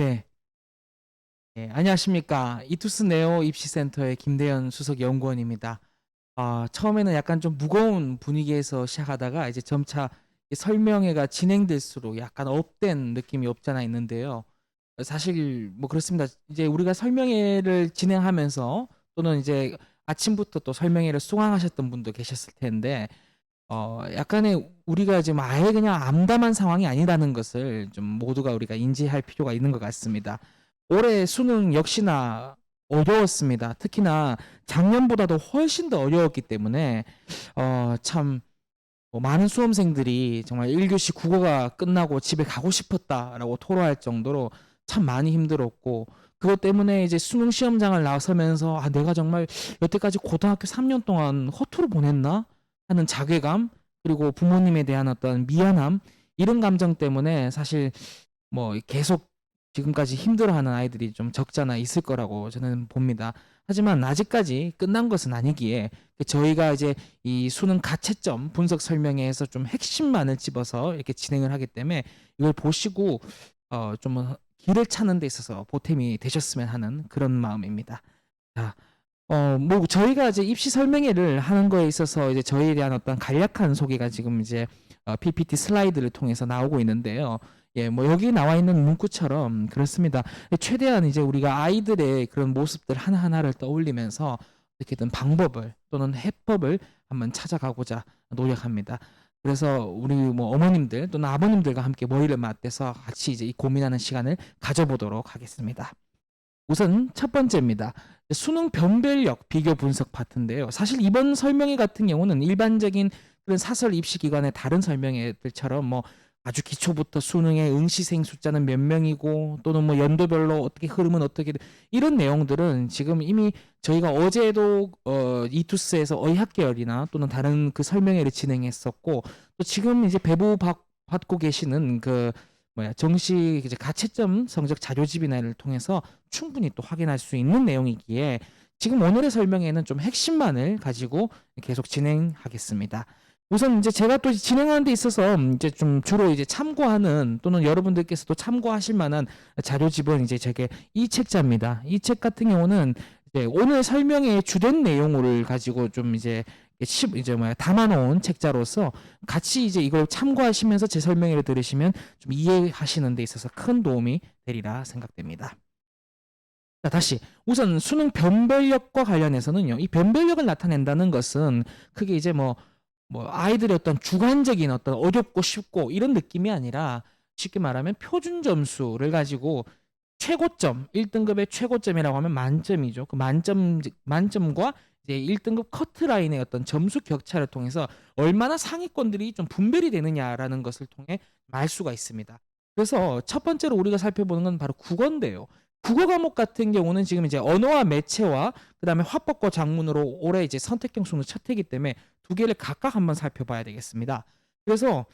네. 네, 안녕하십니까. 이투스 네오 입시센터의 김대현 수석 연구원입니다. 처음에는 약간 좀 무거운 분위기에서 시작하다가 이제 점차 이 설명회가 진행될수록 약간 업된 느낌이 없잖아 있는데요. 사실 뭐 그렇습니다. 이제 우리가 설명회를 진행하면서 또는 이제 아침부터 또 설명회를 수강하셨던 분도 계셨을 텐데 약간의 우리가 지금 아예 그냥 암담한 상황이 아니라는 것을 좀 모두가 우리가 인지할 필요가 있는 것 같습니다. 올해 수능 역시나 어려웠습니다. 특히나 작년보다도 훨씬 더 어려웠기 때문에 참 많은 수험생들이 정말 1교시 국어가 끝나고 집에 가고 싶었다라고 토로할 정도로 참 많이 힘들었고, 그것 때문에 이제 수능 시험장을 나서면서 내가 정말 여태까지 고등학교 3년 동안 허투루 보냈나 하는 자괴감, 그리고 부모님에 대한 어떤 미안함, 이런 감정 때문에 사실 뭐 계속 지금까지 힘들어하는 아이들이 좀 적잖아 있을 거라고 저는 봅니다. 하지만 아직까지 끝난 것은 아니기에 저희가 이제 이 수능 가채점 분석 설명회에서 좀 핵심만을 집어서 이렇게 진행을 하기 때문에 이걸 보시고 좀 길을 찾는 데 있어서 보탬이 되셨으면 하는 그런 마음입니다. 자, 뭐 저희가 이제 입시 설명회를 하는 거에 있어서 이제 저희에 대한 어떤 간략한 소개가 지금 이제 PPT 슬라이드를 통해서 나오고 있는데요. 예, 뭐 여기 나와 있는 문구처럼 그렇습니다. 최대한 이제 우리가 아이들의 그런 모습들 하나하나를 떠올리면서 어떻게든 방법을 또는 해법을 한번 찾아가고자 노력합니다. 그래서 우리 뭐 어머님들 또는 아버님들과 함께 머리를 맞대서 같이 이제 이 고민하는 시간을 가져보도록 하겠습니다. 우선 첫 번째입니다. 수능 변별력 비교 분석 파트인데요. 사실 이번 설명회 같은 경우는 일반적인 그런 사설 입시 기관의 다른 설명회들처럼 뭐 아주 기초부터 수능의 응시생 숫자는 몇 명이고 또는 뭐 연도별로 어떻게 흐름은 어떻게 이런 내용들은 지금 이미 저희가 어제도 이투스에서 의학 계열이나 또는 다른 그 설명회를 진행했었고, 또 지금 이제 배부 받고 계시는 그 뭐야 정시 이제 가채점 성적 자료집이나를 통해서 충분히 또 확인할 수 있는 내용이기에 지금 오늘의 설명에는 좀 핵심만을 가지고 계속 진행하겠습니다. 우선 이제 제가 또 진행하는 데 있어서 이제 좀 주로 이제 참고하는 또는 여러분들께서도 참고하실 만한 자료집은 이제 제게 이 책자입니다. 이 책 같은 경우는 이제 오늘 설명의 주된 내용을 가지고 좀 이제 담아놓은 책자로서 같이 이제 이걸 참고하시면서 제 설명회를 들으시면 좀 이해하시는 데 있어서 큰 도움이 되리라 생각됩니다. 자, 다시 우선 수능 변별력과 관련해서는요. 이 변별력을 나타낸다는 것은 크게 이제 뭐 아이들의 어떤 주관적인 어떤 어렵고 쉽고 이런 느낌이 아니라 쉽게 말하면 표준 점수를 가지고 최고점, 1등급의 최고점이라고 하면 만점이죠. 그 만점과 이제 1등급 커트라인의 어떤 점수 격차를 통해서 얼마나 상위권들이 좀 분별이 되느냐라는 것을 통해 알 수가 있습니다. 그래서 첫 번째로 우리가 살펴보는 건 바로 국어인데요. 국어 과목 같은 경우는 지금 이제 언어와 매체와 그다음에 화법과 작문으로 올해 이제 선택형 수능 첫 해이기 때문에 두 개를 각각 한번 살펴봐야 되겠습니다. 그래서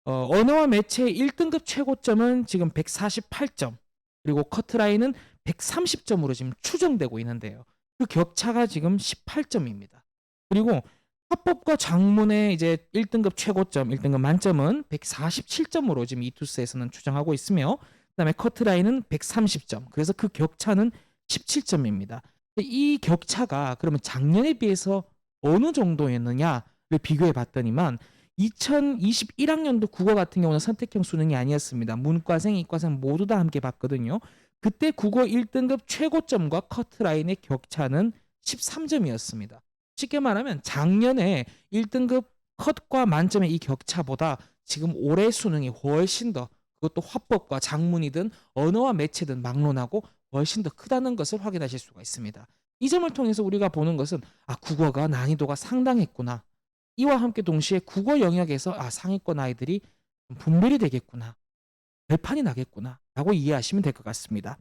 언어와 매체의 1등급 최고점은 지금 148점, 그리고 커트라인은 130점으로 지금 추정되고 있는데요. 그 격차가 지금 18점입니다. 그리고 화법과 작문의 이제 1등급 최고점, 1등급 만점은 147점으로 지금 이투스에서는 추정하고 있으며, 그다음에 커트라인은 130점. 그래서 그 격차는 17점입니다. 이 격차가 그러면 작년에 비해서 어느 정도였느냐를 비교해 봤더니만 2021학년도 국어 같은 경우는 선택형 수능이 아니었습니다. 문과생, 이과생 모두 다 함께 봤거든요. 그때 국어 1등급 최고점과 커트라인의 격차는 13점이었습니다. 쉽게 말하면 작년에 1등급 컷과 만점의 이 격차보다 지금 올해 수능이 훨씬 더, 그것도 화법과 작문이든 언어와 매체든 막론하고 훨씬 더 크다는 것을 확인하실 수가 있습니다. 이 점을 통해서 우리가 보는 것은 국어가 난이도가 상당했구나. 이와 함께 동시에 국어 영역에서 상위권 아이들이 분별이 되겠구나. 결판이 나겠구나. 라고 이해하시면 될 것 같습니다.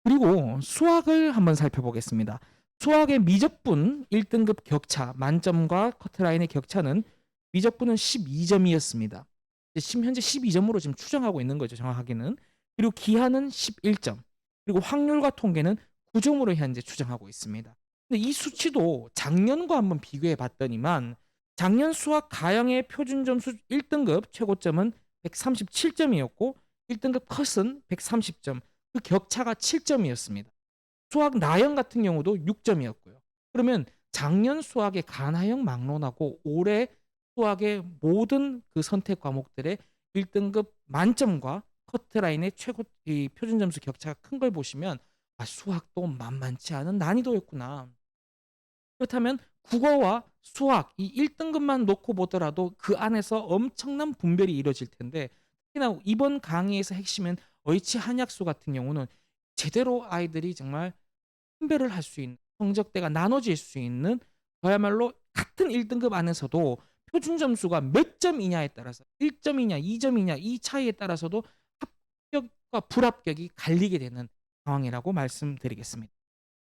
그리고 수학을 한번 살펴보겠습니다. 수학의 미적분 1등급 격차, 만점과 커트라인의 격차는 미적분은 12점이었습니다. 현재 12점으로 지금 추정하고 있는 거죠, 정확하게는. 그리고 기하는 11점. 그리고 확률과 통계는 9점으로 현재 추정하고 있습니다. 근데 이 수치도 작년과 한번 비교해 봤더니만 작년 수학 가형의 표준 점수 1등급 최고점은 137점이었고 1등급 컷은 130점. 그 격차가 7점이었습니다. 수학 나형 같은 경우도 6점이었고요. 그러면 작년 수학의 가나형 막론하고 올해 수학의 모든 그 선택 과목들의 1등급 만점과 커트라인의 최고 이 표준 점수 격차가 큰 걸 보시면 아, 수학도 만만치 않은 난이도였구나. 그렇다면 국어와 수학 이 1등급만 놓고 보더라도 그 안에서 엄청난 분별이 이루어질 텐데 특히나 이번 강의에서 핵심은 어이치 한약수 같은 경우는 제대로 아이들이 정말 분별을 할 수 있는 성적대가 나눠질 수 있는 그야말로 같은 1등급 안에서도 표준 점수가 몇 점이냐에 따라서 1점이냐 2점이냐 이 차이에 따라서도 합격과 불합격이 갈리게 되는 상황이라고 말씀드리겠습니다.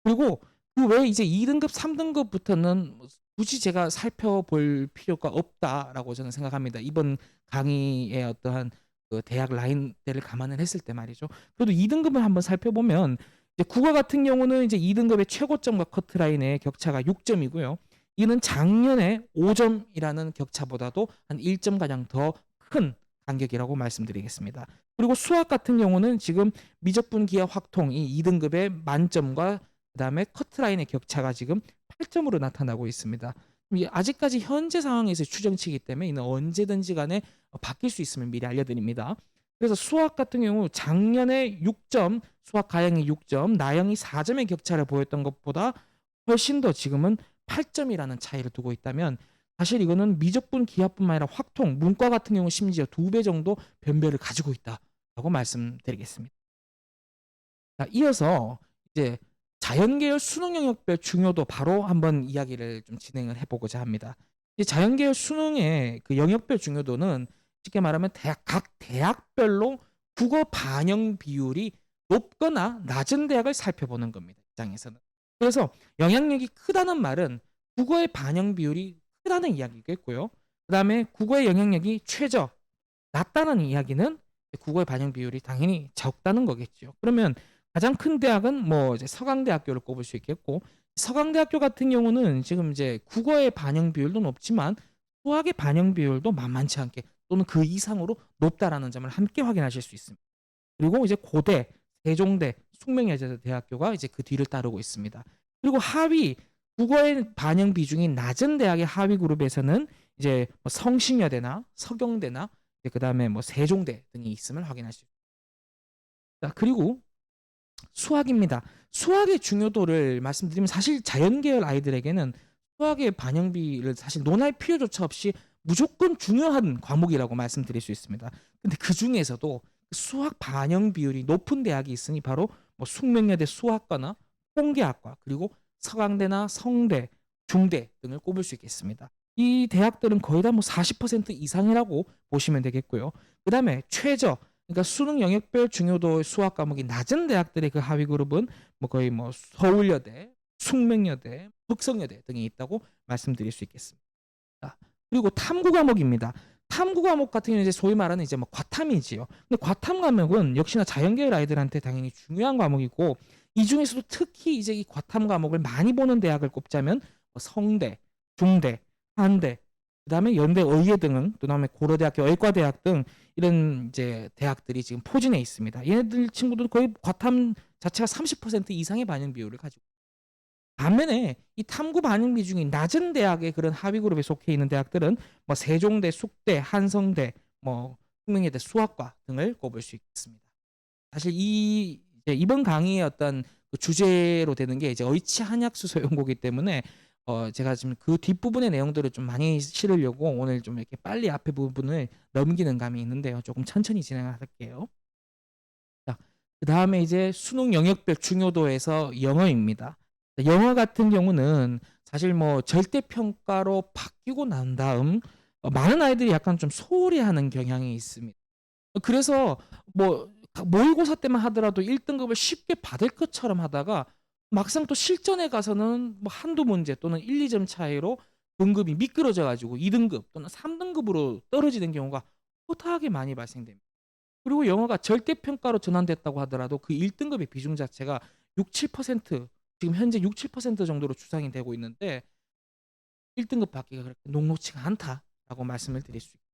그리고 그 외에 이제 2등급, 3등급부터는 굳이 제가 살펴볼 필요가 없다라고 저는 생각합니다. 이번 강의의 어떠한 그 대학 라인대를 감안을 했을 때 말이죠. 그래도 2등급을 한번 살펴보면 이제 국어 같은 경우는 이제 2등급의 최고점과 커트라인의 격차가 6점이고요. 이는 작년에 5점이라는 격차보다도 한 1점 가량 더 큰 간격이라고 말씀드리겠습니다. 그리고 수학 같은 경우는 지금 미적분 기하 확통 이 2등급의 만점과 그다음에 커트라인의 격차가 지금 8점으로 나타나고 있습니다. 아직까지 현재 상황에서 추정치이기 때문에 이는 언제든지 간에 바뀔 수 있음을 미리 알려드립니다. 그래서 수학 같은 경우 작년에 6점, 수학 가형이 6점, 나형이 4점의 격차를 보였던 것보다 훨씬 더 지금은 8점이라는 차이를 두고 있다면 사실 이거는 미적분 기하뿐만 아니라 확통, 문과 같은 경우 심지어 2배 정도 변별을 가지고 있다라고 말씀드리겠습니다. 자, 이어서 이제 자연계열 수능 영역별 중요도 바로 한번 이야기를 좀 진행을 해보고자 합니다. 이 자연계열 수능의 그 영역별 중요도는 쉽게 말하면 각 대학별로 국어 반영 비율이 높거나 낮은 대학을 살펴보는 겁니다. 입장에서는. 그래서 영향력이 크다는 말은 국어의 반영 비율이 크다는 이야기겠고요. 그 다음에 국어의 영향력이 최저, 낮다는 이야기는 국어의 반영 비율이 당연히 적다는 거겠죠. 그러면 가장 큰 대학은 뭐 이제 서강대학교를 꼽을 수 있겠고 서강대학교 같은 경우는 지금 이제 국어의 반영 비율도 높지만 수학의 반영 비율도 만만치 않게 또는 그 이상으로 높다라는 점을 함께 확인하실 수 있습니다. 그리고 이제 고대, 세종대, 숙명여자대학교가 이제 그 뒤를 따르고 있습니다. 그리고 하위 국어의 반영 비중이 낮은 대학의 하위 그룹에서는 이제 뭐 성신여대나 서경대나 그다음에 뭐 세종대 등이 있음을 확인할 수 있습니다. 그리고 수학입니다. 수학의 중요도를 말씀드리면 사실 자연계열 아이들에게는 수학의 반영비를 사실 논할 필요조차 없이 무조건 중요한 과목이라고 말씀드릴 수 있습니다. 근데 그 중에서도 수학 반영 비율이 높은 대학이 있으니 바로 뭐 숙명여대 수학과나 통계학과 그리고 서강대나 성대, 중대 등을 꼽을 수 있겠습니다. 이 대학들은 거의 다 뭐 40% 이상이라고 보시면 되겠고요. 그 다음에 최저 그러니까 수능 영역별 중요도 수학 과목이 낮은 대학들의 그 하위 그룹은 뭐 거의 뭐 서울여대, 숙명여대, 흑성여대 등이 있다고 말씀드릴 수 있겠습니다. 그리고 탐구 과목입니다. 탐구 과목 같은 경우는 이제 소위 말하는 이제 뭐 과탐이지요. 근데 과탐 과목은 역시나 자연계열 아이들한테 당연히 중요한 과목이고 이 중에서도 특히 이제 이 과탐 과목을 많이 보는 대학을 꼽자면 뭐 성대, 중대, 한대, 그다음에 연대 의예 등은 그다음에 고려대학교 의과대학 등 이런 이제 대학들이 지금 포진해 있습니다. 얘네들 친구들 거의 과탐 자체가 30% 이상의 반영 비율을 가지고 반면에 이 탐구 반영 비중이 낮은 대학의 그런 하위 그룹에 속해 있는 대학들은 뭐 세종대, 숙대, 한성대, 뭐 숙명여대 수학과 등을 꼽을 수 있습니다. 사실 이 이제 이번 강의의 어떤 그 주제로 되는 게 이제 어이치 한약수 소용고기 때문에 제가 지금 그 뒷부분의 내용들을 좀 많이 실으려고 오늘 좀 이렇게 빨리 앞에 부분을 넘기는 감이 있는데요. 조금 천천히 진행할게요. 자, 그다음에 이제 수능 영역별 중요도에서 영어입니다. 영어 같은 경우는 사실 뭐 절대 평가로 바뀌고 난 다음 많은 아이들이 약간 좀 소홀히 하는 경향이 있습니다. 그래서 뭐 모의고사 때만 하더라도 1등급을 쉽게 받을 것처럼 하다가 막상 또 실전에 가서는 뭐 한두 문제 또는 1, 2점 차이로 등급이 미끄러져 가지고 2등급 또는 3등급으로 떨어지는 경우가 허다하게 많이 발생됩니다. 그리고 영어가 절대 평가로 전환됐다고 하더라도 그 1등급의 비중 자체가 6, 7% 지금 현재 6, 7% 정도로 추상이 되고 있는데 1등급 받기가 그렇게 녹록치가 않다라고 말씀을 드릴 수 있습니다.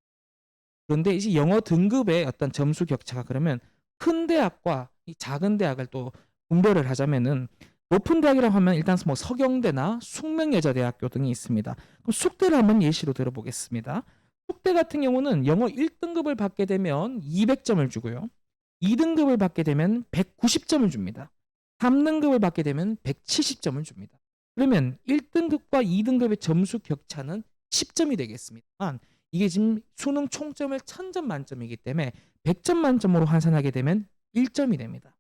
그런데 이제 영어 등급의 어떤 점수 격차가 그러면 큰 대학과 이 작은 대학을 또 분별을 하자면은 높은 대학이라고 하면 일단 뭐 서경대나 숙명여자대학교 등이 있습니다. 그럼 숙대를 한번 예시로 들어보겠습니다. 숙대 같은 경우는 영어 1등급을 받게 되면 200점을 주고요. 2등급을 받게 되면 190점을 줍니다. 3등급을 받게 되면 170점을 줍니다. 그러면 1등급과 2등급의 점수 격차는 10점이 되겠습니다만 이게 지금 수능 총점을 1000점 만점이기 때문에 100점 만점으로 환산하게 되면 1점이 됩니다.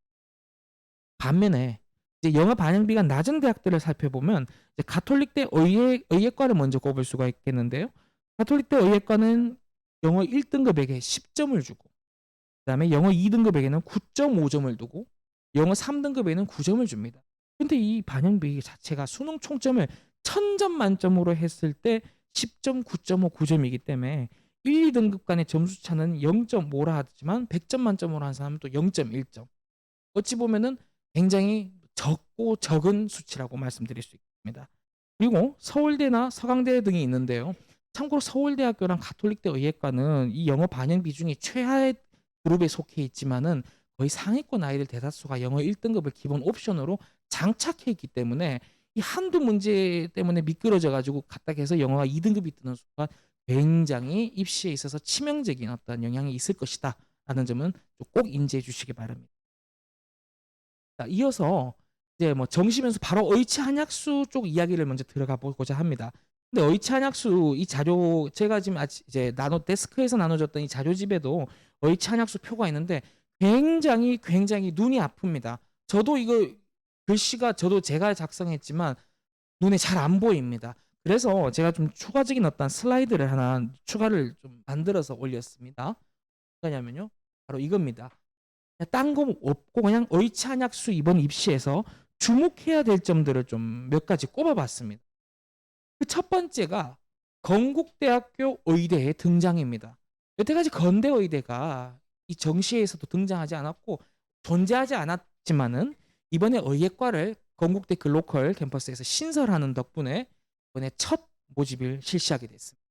반면에 이제 영어 반영비가 낮은 대학들을 살펴보면 이제 가톨릭대 의예과를 먼저 꼽을 수가 있겠는데요. 가톨릭대 의예과는 영어 1등급에게 10점을 주고 그다음에 영어 2등급에게는 9.5점을 두고 영어 3등급에는 9점을 줍니다. 근데 이 반영비 자체가 수능 총점을 1000점 만점으로 했을 때 10점, 9.5, 9점이기 때문에 1, 2등급 간의 점수 차는 0.5라 하지만 100점 만점으로 한 사람은 또 0.1점. 어찌 보면은 굉장히 적고 적은 수치라고 말씀드릴 수 있습니다. 그리고 서울대나 서강대 등이 있는데요. 참고로 서울대학교랑 가톨릭대 의예과는 이 영어 반영 비중이 최하의 그룹에 속해 있지만은 거의 상위권 아이들 대다수가 영어 1등급을 기본 옵션으로 장착해 있기 때문에 이 한두 문제 때문에 미끄러져 가지고 갔다 해서 영어가 2등급이 뜨는 순간 굉장히 입시에 있어서 치명적인 어떤 영향이 있을 것이다 라는 점은 꼭 인지해 주시기 바랍니다. 자, 이어서 이제 뭐 정시면서 바로 의치 한약수 쪽 이야기를 먼저 들어가 보고자 합니다. 근데 의치 한약수 이 자료 제가 지금 이제 데스크에서 나눠줬던 이 자료집에도 의치 한약수 표가 있는데 굉장히 눈이 아픕니다. 저도 이거 글씨가 저도 제가 작성했지만 눈에 잘 안 보입니다. 그래서 제가 좀 추가적인 어떤 슬라이드를 하나 추가를 좀 만들어서 올렸습니다. 뭐냐면요. 바로 이겁니다. 딴 거 없고 그냥 의치한약수 이번 입시에서 주목해야 될 점들을 좀 몇 가지 꼽아봤습니다. 그 첫 번째가 건국대학교 의대의 등장입니다. 여태까지 건대 의대가 이 정시에서도 등장하지 않았고 존재하지 않았지만은 이번에 의예과를 건국대 글로컬 캠퍼스에서 신설하는 덕분에 이번에 첫 모집을 실시하게 됐습니다.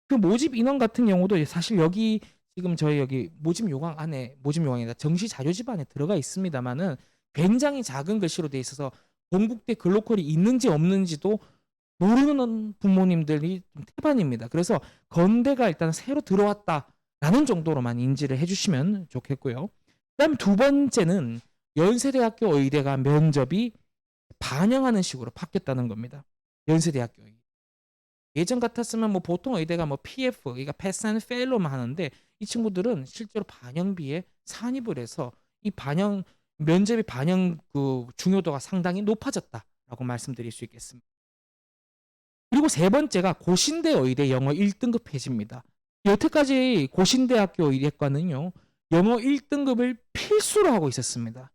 그 모집 인원 같은 경우도 사실 여기 지금 저희 여기 모집 요강 안에 모집 요강이다 정시 자료집 안에 들어가 있습니다만은 굉장히 작은 글씨로 돼 있어서 건국대 글로컬이 있는지 없는지도 모르는 부모님들이 좀 태반입니다. 그래서 건대가 일단 새로 들어왔다라는 정도로만 인지를 해주시면 좋겠고요. 그다음 두 번째는 연세대학교 의대가 면접이 반영하는 식으로 바뀌었다는 겁니다. 연세대학교 의대. 예전 같았으면 뭐 보통 의대가 뭐 PF, 그러니까 패스 앤 페일로만 하는데 이 친구들은 실제로 반영비에 산입을 해서 이 반영 면접의 반영 그 중요도가 상당히 높아졌다라고 말씀드릴 수 있겠습니다. 그리고 세 번째가 고신대 의대 영어 1등급 폐지입니다. 여태까지 고신대학교 의대과는요. 영어 1등급을 필수로 하고 있었습니다.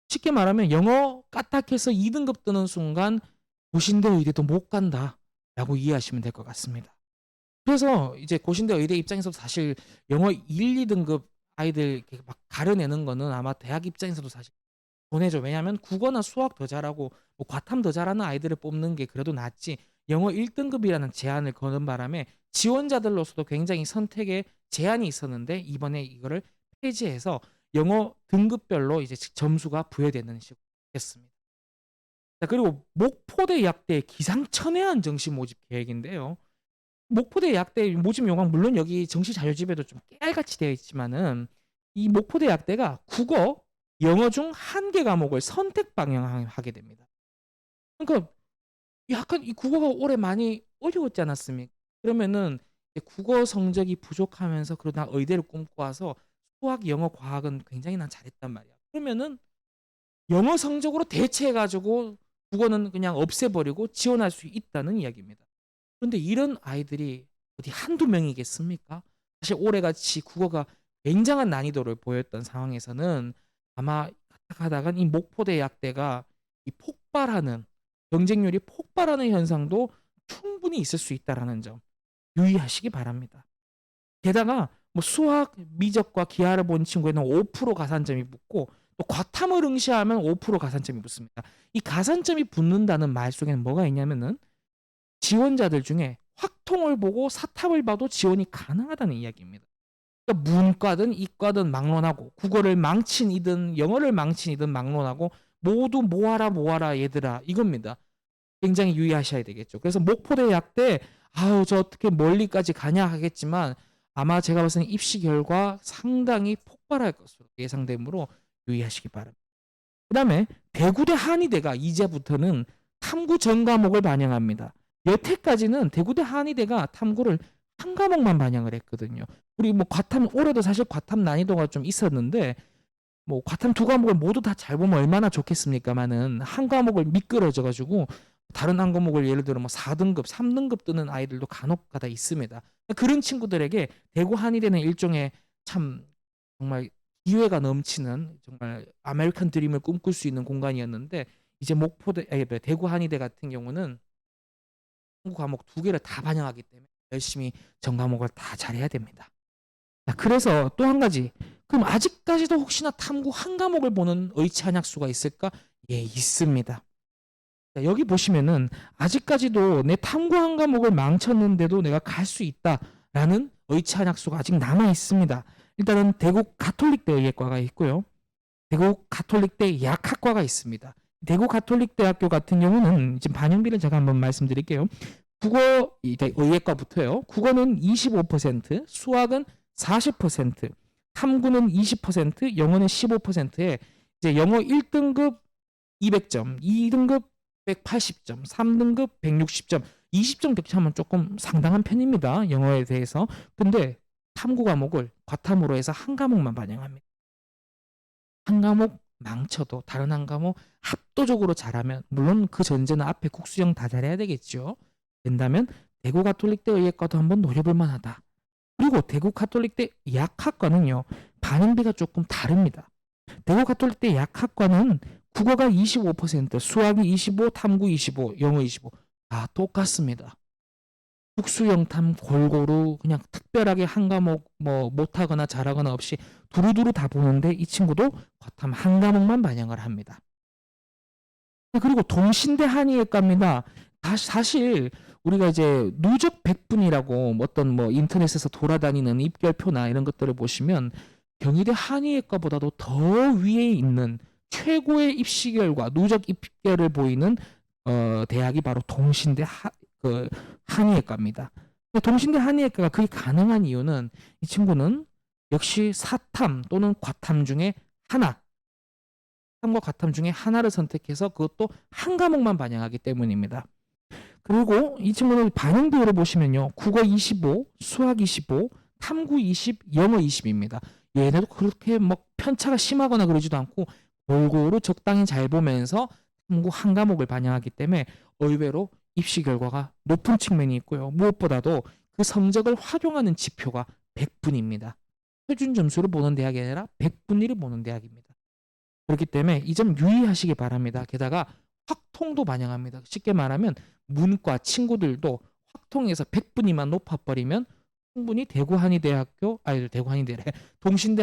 쉽게 말하면 영어 까딱해서 2등급 뜨는 순간 고신대 의대도 못 간다라고 이해하시면 될 것 같습니다. 그래서 이제 고신대 의대 입장에서도 사실 영어 1, 2등급 아이들 이렇게 막 가려내는 거는 아마 대학 입장에서도 사실 보내죠. 왜냐하면 국어나 수학 더 잘하고 뭐 과탐 더 잘하는 아이들을 뽑는 게 그래도 낫지 영어 1등급이라는 제한을 거는 바람에 지원자들로서도 굉장히 선택에 제한이 있었는데 이번에 이거를 폐지해서 영어 등급별로 이제 점수가 부여되는 식으로 됐습니다. 자, 그리고 목포대 약대 기상천외한 정시 모집 계획인데요. 목포대 약대 모집 요강 물론 여기 정시 자료집에도 좀 깨알같이 되어 있지만은 이 목포대 약대가 국어, 영어 중 한 개 과목을 선택 방영하게 됩니다. 그러니까 약간 이 국어가 올해 많이 어려웠지 않았습니까? 그러면은 국어 성적이 부족하면서 그러다 의대를 꿈꿔 와서 수학, 영어, 과학은 굉장히 난 잘했단 말이야. 그러면은 영어 성적으로 대체해 가지고 국어는 그냥 없애버리고 지원할 수 있다는 이야기입니다. 그런데 이런 아이들이 어디 한두 명이겠습니까? 사실 올해같이 국어가 굉장한 난이도를 보였던 상황에서는 아마 하다간 이 목포대 약대가 이 폭발하는 경쟁률이 폭발하는 현상도 충분히 있을 수 있다라는 점 유의하시기 바랍니다. 게다가 뭐 수학, 미적과 기하를 본 친구에는 5% 가산점이 붙고 또 과탐을 응시하면 5% 가산점이 붙습니다. 이 가산점이 붙는다는 말 속에는 뭐가 있냐면은 지원자들 중에 확통을 보고 사탑을 봐도 지원이 가능하다는 이야기입니다. 그러니까 문과든 이과든 막론하고 국어를 망친이든 영어를 망친이든 막론하고 모두 모아라 얘들아 이겁니다. 굉장히 유의하셔야 되겠죠. 그래서 목포대 약대 아우 저 어떻게 멀리까지 가냐 하겠지만 아마 제가 봤을 때 입시 결과 상당히 폭발할 것으로 예상되므로 유의하시기 바랍니다. 그다음에 대구대 한의대가 이제부터는 탐구 전 과목을 반영합니다. 여태까지는 대구대 한의대가 탐구를 한 과목만 반영을 했거든요. 우리 뭐 과탐 올해도 사실 과탐 난이도가 좀 있었는데 뭐 과탐 두 과목을 모두 다 잘 보면 얼마나 좋겠습니까마는 한 과목을 미끄러져 가지고 다른 한 과목을 예를 들어 뭐 4등급, 3등급 뜨는 아이들도 간혹가다 있습니다. 그런 친구들에게 대구 한의대는 일종의 참 정말 기회가 넘치는 정말 아메리칸 드림을 꿈꿀 수 있는 공간이었는데 이제 목포대 대구 한의대 같은 경우는 탐구 과목 두 개를 다 반영하기 때문에 열심히 전 과목을 다 잘해야 됩니다. 자, 그래서 또 한 가지. 그럼 아직까지도 혹시나 탐구 한 과목을 보는 의치 한약수가 있을까? 예, 있습니다. 자, 여기 보시면은 아직까지도 내 탐구 한 과목을 망쳤는데도 내가 갈 수 있다라는 의치 한약수가 아직 남아 있습니다. 일단은 대구 가톨릭대 의예과가 있고요. 대구 가톨릭대 약학과가 있습니다. 대구 가톨릭대학교 같은 경우는 지금 반영비를 제가 한번 말씀드릴게요. 국어 의예과부터요. 국어는 25%, 수학은 40%, 탐구는 20%, 영어는 15%에 이제 영어 1등급 200점, 2등급 180점, 3등급 160점, 20점 격차면 조금 상당한 편입니다. 영어에 대해서. 근데 탐구 과목을 과탐으로 해서 한 과목만 반영합니다. 한 과목 망쳐도 다른 한 과목 압도적으로 잘하면 물론 그 전제는 앞에 국수형 다 잘해야 되겠죠. 된다면 대구 가톨릭대 의예과도 한번 노려볼 만하다. 그리고 대구 가톨릭대 약학과는요. 반응비가 조금 다릅니다. 대구 가톨릭대 약학과는 국어가 25%, 수학이 25, 탐구 25, 영어 25. 다 똑같습니다. 국수영탐 골고루 그냥 특별하게 한 과목 뭐 못하거나 잘하거나 없이 두루두루 다 보는데 이 친구도 과탐 한 과목만 반영을 합니다. 그리고 동신대 한의예과입니다. 사실 우리가 이제 누적 100분이라고 어떤 뭐 인터넷에서 돌아다니는 입결표나 이런 것들을 보시면 경희대 한의예과보다도 더 위에 있는 최고의 입시 결과 누적 입결을 보이는 대학이 바로 동신대 한의예과입니다. 동신대 한의예과가 그게 가능한 이유는 이 친구는 역시 사탐 또는 과탐 중에 하나, 탐과 과탐 중에 하나를 선택해서 그것도 한 과목만 반영하기 때문입니다. 그리고 이 친구는 반영 비율을 보시면요. 국어 25, 수학 25, 탐구 20, 영어 20입니다. 얘네도 그렇게 뭐 편차가 심하거나 그러지도 않고 골고루 적당히 잘 보면서 탐구 한 과목을 반영하기 때문에 의외로 입시 결과가 높은 측면이 있고요. 무엇보다도 그 성적을 활용하는 지표가 100분입니다. 표준 점수를 보는 대학이 아니라 100분위를 보는 대학입니다. 그렇기 때문에 이 점 유의하시기 바랍니다. 게다가 확통도 반영합니다. 쉽게 말하면 문과 친구들도 확통에서 100분위만 높아버리면 충분히 대구 한의대학교 대구 한의대래 동신대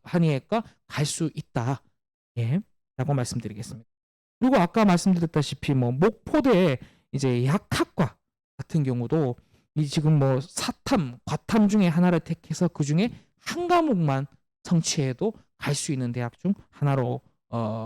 한의학과 갈 수 있다. 예, 라고 말씀드리겠습니다. 그리고 아까 말씀드렸다시피 뭐 목포대 이제 약학과 같은 경우도 이 지금 뭐 사탐, 과탐 중에 하나를 택해서 그 중에 한 과목만 성취해도 갈 수 있는 대학 중 하나로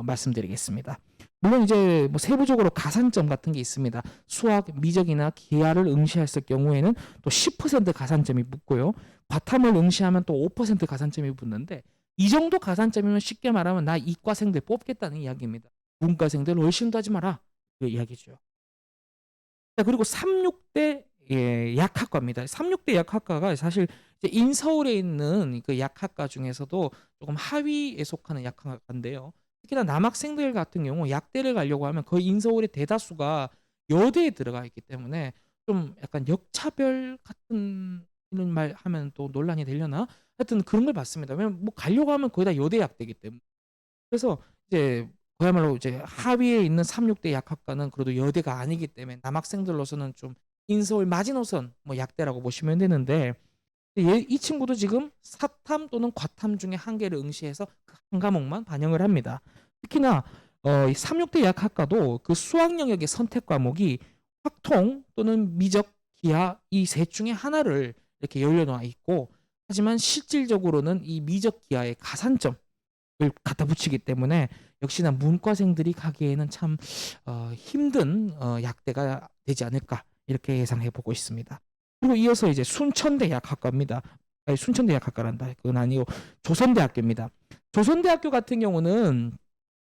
말씀드리겠습니다. 물론 이제 뭐 세부적으로 가산점 같은 게 있습니다. 수학, 미적이나 기하를 응시했을 경우에는 또 10% 가산점이 붙고요. 과탐을 응시하면 또 5% 가산점이 붙는데 이 정도 가산점이면 쉽게 말하면 나 이과생들 뽑겠다는 이야기입니다. 문과생들 얼씬도 하지 마라. 그 이야기죠. 자, 그리고 36대 약학과입니다. 36대 약학과가 사실 이제 인서울에 있는 그 약학과 중에서도 조금 하위에 속하는 약학과인데요. 특히나 남학생들 같은 경우 약대를 가려고 하면 거의 인서울의 대다수가 여대에 들어가 있기 때문에 좀 약간 역차별 같은 이런 말 하면 또 논란이 되려나? 하여튼 그런 걸 봤습니다. 왜냐면 뭐 가려고 하면 거의 다 여대 약대이기 때문에. 그래서 이제 그야말로 이제 하위에 있는 36대 약학과는 그래도 여대가 아니기 때문에 남학생들로서는 좀 인서울 마지노선 뭐 약대라고 보시면 되는데 이 친구도 지금 사탐 또는 과탐 중에 한 개를 응시해서 그 한 과목만 반영을 합니다. 특히나 이 36대 약학과도 그 수학 영역의 선택 과목이 확통 또는 미적, 기하 이 셋 중에 하나를 이렇게 열려놓아 있고 하지만 실질적으로는 이 미적 기하의 가산점을 갖다 붙이기 때문에 역시나 문과생들이 가기에는 참 힘든 약대가 되지 않을까 이렇게 예상해 보고 있습니다. 그리고 이어서 이제 순천대약학과입니다. 아니, 순천대약학과란다. 그건 아니고 조선대학교입니다. 조선대학교 같은 경우는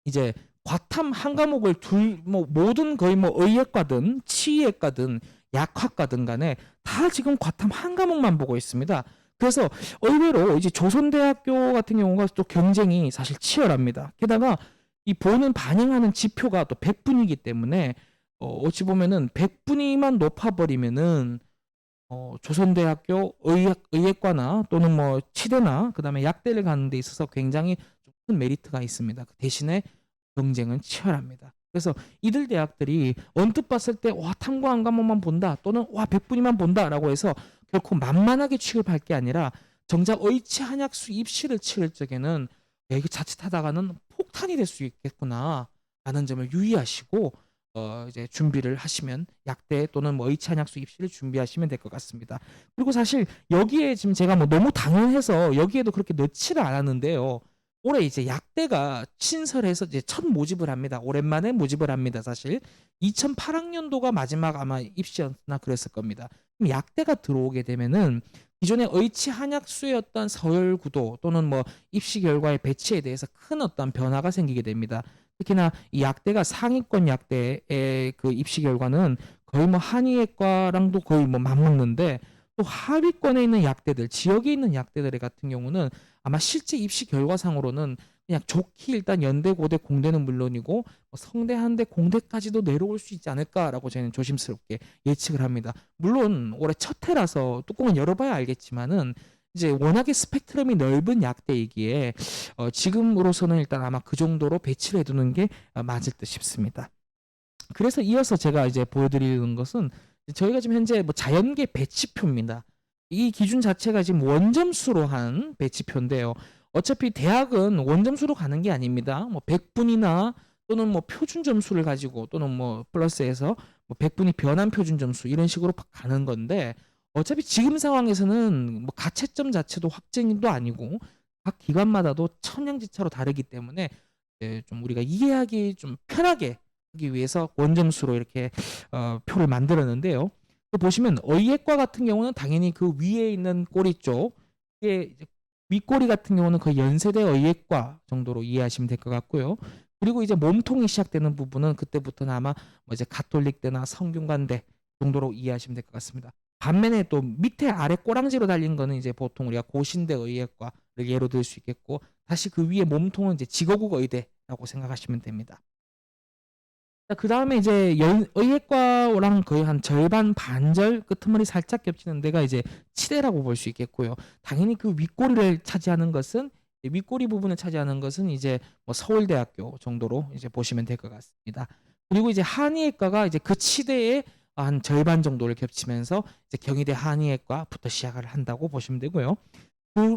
이제 과탐 한 과목을 모든 거의 뭐 의예과든 치의학과든 약학과든 간에 다 지금 과탐 한 과목만 보고 있습니다. 그래서 의외로 이제 조선대학교 같은 경우가 또 경쟁이 사실 치열합니다. 게다가 이 보는 반영하는 지표가 또 100분이기 때문에 어찌 보면은 100분위만 높아버리면은 조선대학교 의예과나 또는 뭐 치대나 그다음에 약대를 가는 데 있어서 굉장히 좀 큰 메리트가 있습니다. 그 대신에 경쟁은 치열합니다. 그래서 이들 대학들이 언뜻 봤을 때 와 탐구 한 과목만 본다 또는 와 100분위만 본다라고 해서 결코 만만하게 취급할 게 아니라 정작 의치 한약수 입시를 치를 적에는 야, 이게 자칫하다가는 폭탄이 될 수 있겠구나라는 점을 유의하시고 이제 준비를 하시면 약대 또는 뭐 의치 한약수 입시를 준비하시면 될 것 같습니다. 그리고 사실 여기에 지금 제가 뭐 너무 당연해서 여기에도 그렇게 넣지를 않았는데요. 올해 이제 약대가 신설해서 이제 첫 모집을 합니다. 오랜만에 모집을 합니다. 사실 2008학년도가 마지막 아마 입시였나 그랬을 겁니다. 그럼 약대가 들어오게 되면은 기존의 의치 한약수의 서열 구도 또는 뭐 입시 결과의 배치에 대해서 큰 변화가 생기게 됩니다. 특히나 이 약대가 상위권 약대의 그 입시 결과는 거의 뭐 한의학과랑도 거의 뭐 맞먹는데 또 하위권에 있는 약대들, 지역에 있는 약대들 같은 경우는 아마 실제 입시 결과상으로는 그냥 좋게 일단 연대, 고대, 공대는 물론이고 뭐 성대, 한대, 공대까지도 내려올 수 있지 않을까라고 저는 조심스럽게 예측을 합니다. 물론 올해 첫 해라서 뚜껑은 열어봐야 알겠지만은 이제 워낙에 스펙트럼이 넓은 약대이기에 지금으로서는 일단 아마 그 정도로 배치를 해두는 게 맞을 듯 싶습니다. 그래서 이어서 제가 이제 보여드리는 것은 저희가 지금 현재 뭐 자연계 배치표입니다. 이 기준 자체가 지금 원점수로 한 배치표인데요. 어차피 대학은 원점수로 가는 게 아닙니다. 뭐 100분이나 또는 뭐 표준 점수를 가지고 또는 뭐 플러스해서 뭐 100분이 변환 표준 점수 이런 식으로 가는 건데 어차피 지금 상황에서는 뭐 가채점 자체도 확정도 아니고 각 기관마다도 천양지차로 다르기 때문에 좀 우리가 이해하기 좀 편하게 하기 위해서 원점수로 이렇게 표를 만들었는데요. 보시면 의예과 같은 경우는 당연히 그 위에 있는 꼬리 쪽, 이게 윗꼬리 같은 경우는 거의 연세대 의예과 정도로 이해하시면 될 것 같고요. 그리고 이제 몸통이 시작되는 부분은 그때부터는 아마 뭐 이제 가톨릭대나 성균관대 정도로 이해하시면 될 것 같습니다. 반면에 또 밑에 아래 꼬랑지로 달린 거는 이제 보통 우리가 고신대 의예과를 예로 들 수 있겠고 다시 그 위에 몸통은 이제 지거국 의대라고 생각하시면 됩니다. 그 다음에 이제 의예과랑 거의 한 절반 반절 끄트머리 살짝 겹치는 데가 이제 치대라고 볼 수 있겠고요. 당연히 그 윗꼬리를 차지하는 것은 윗꼬리 부분을 차지하는 것은 이제 뭐 서울대학교 정도로 이제 보시면 될 것 같습니다. 그리고 이제 한의학과가 이제 그 치대의 한 절반 정도를 겹치면서 이제 경희대 한의학과부터 시작을 한다고 보시면 되고요.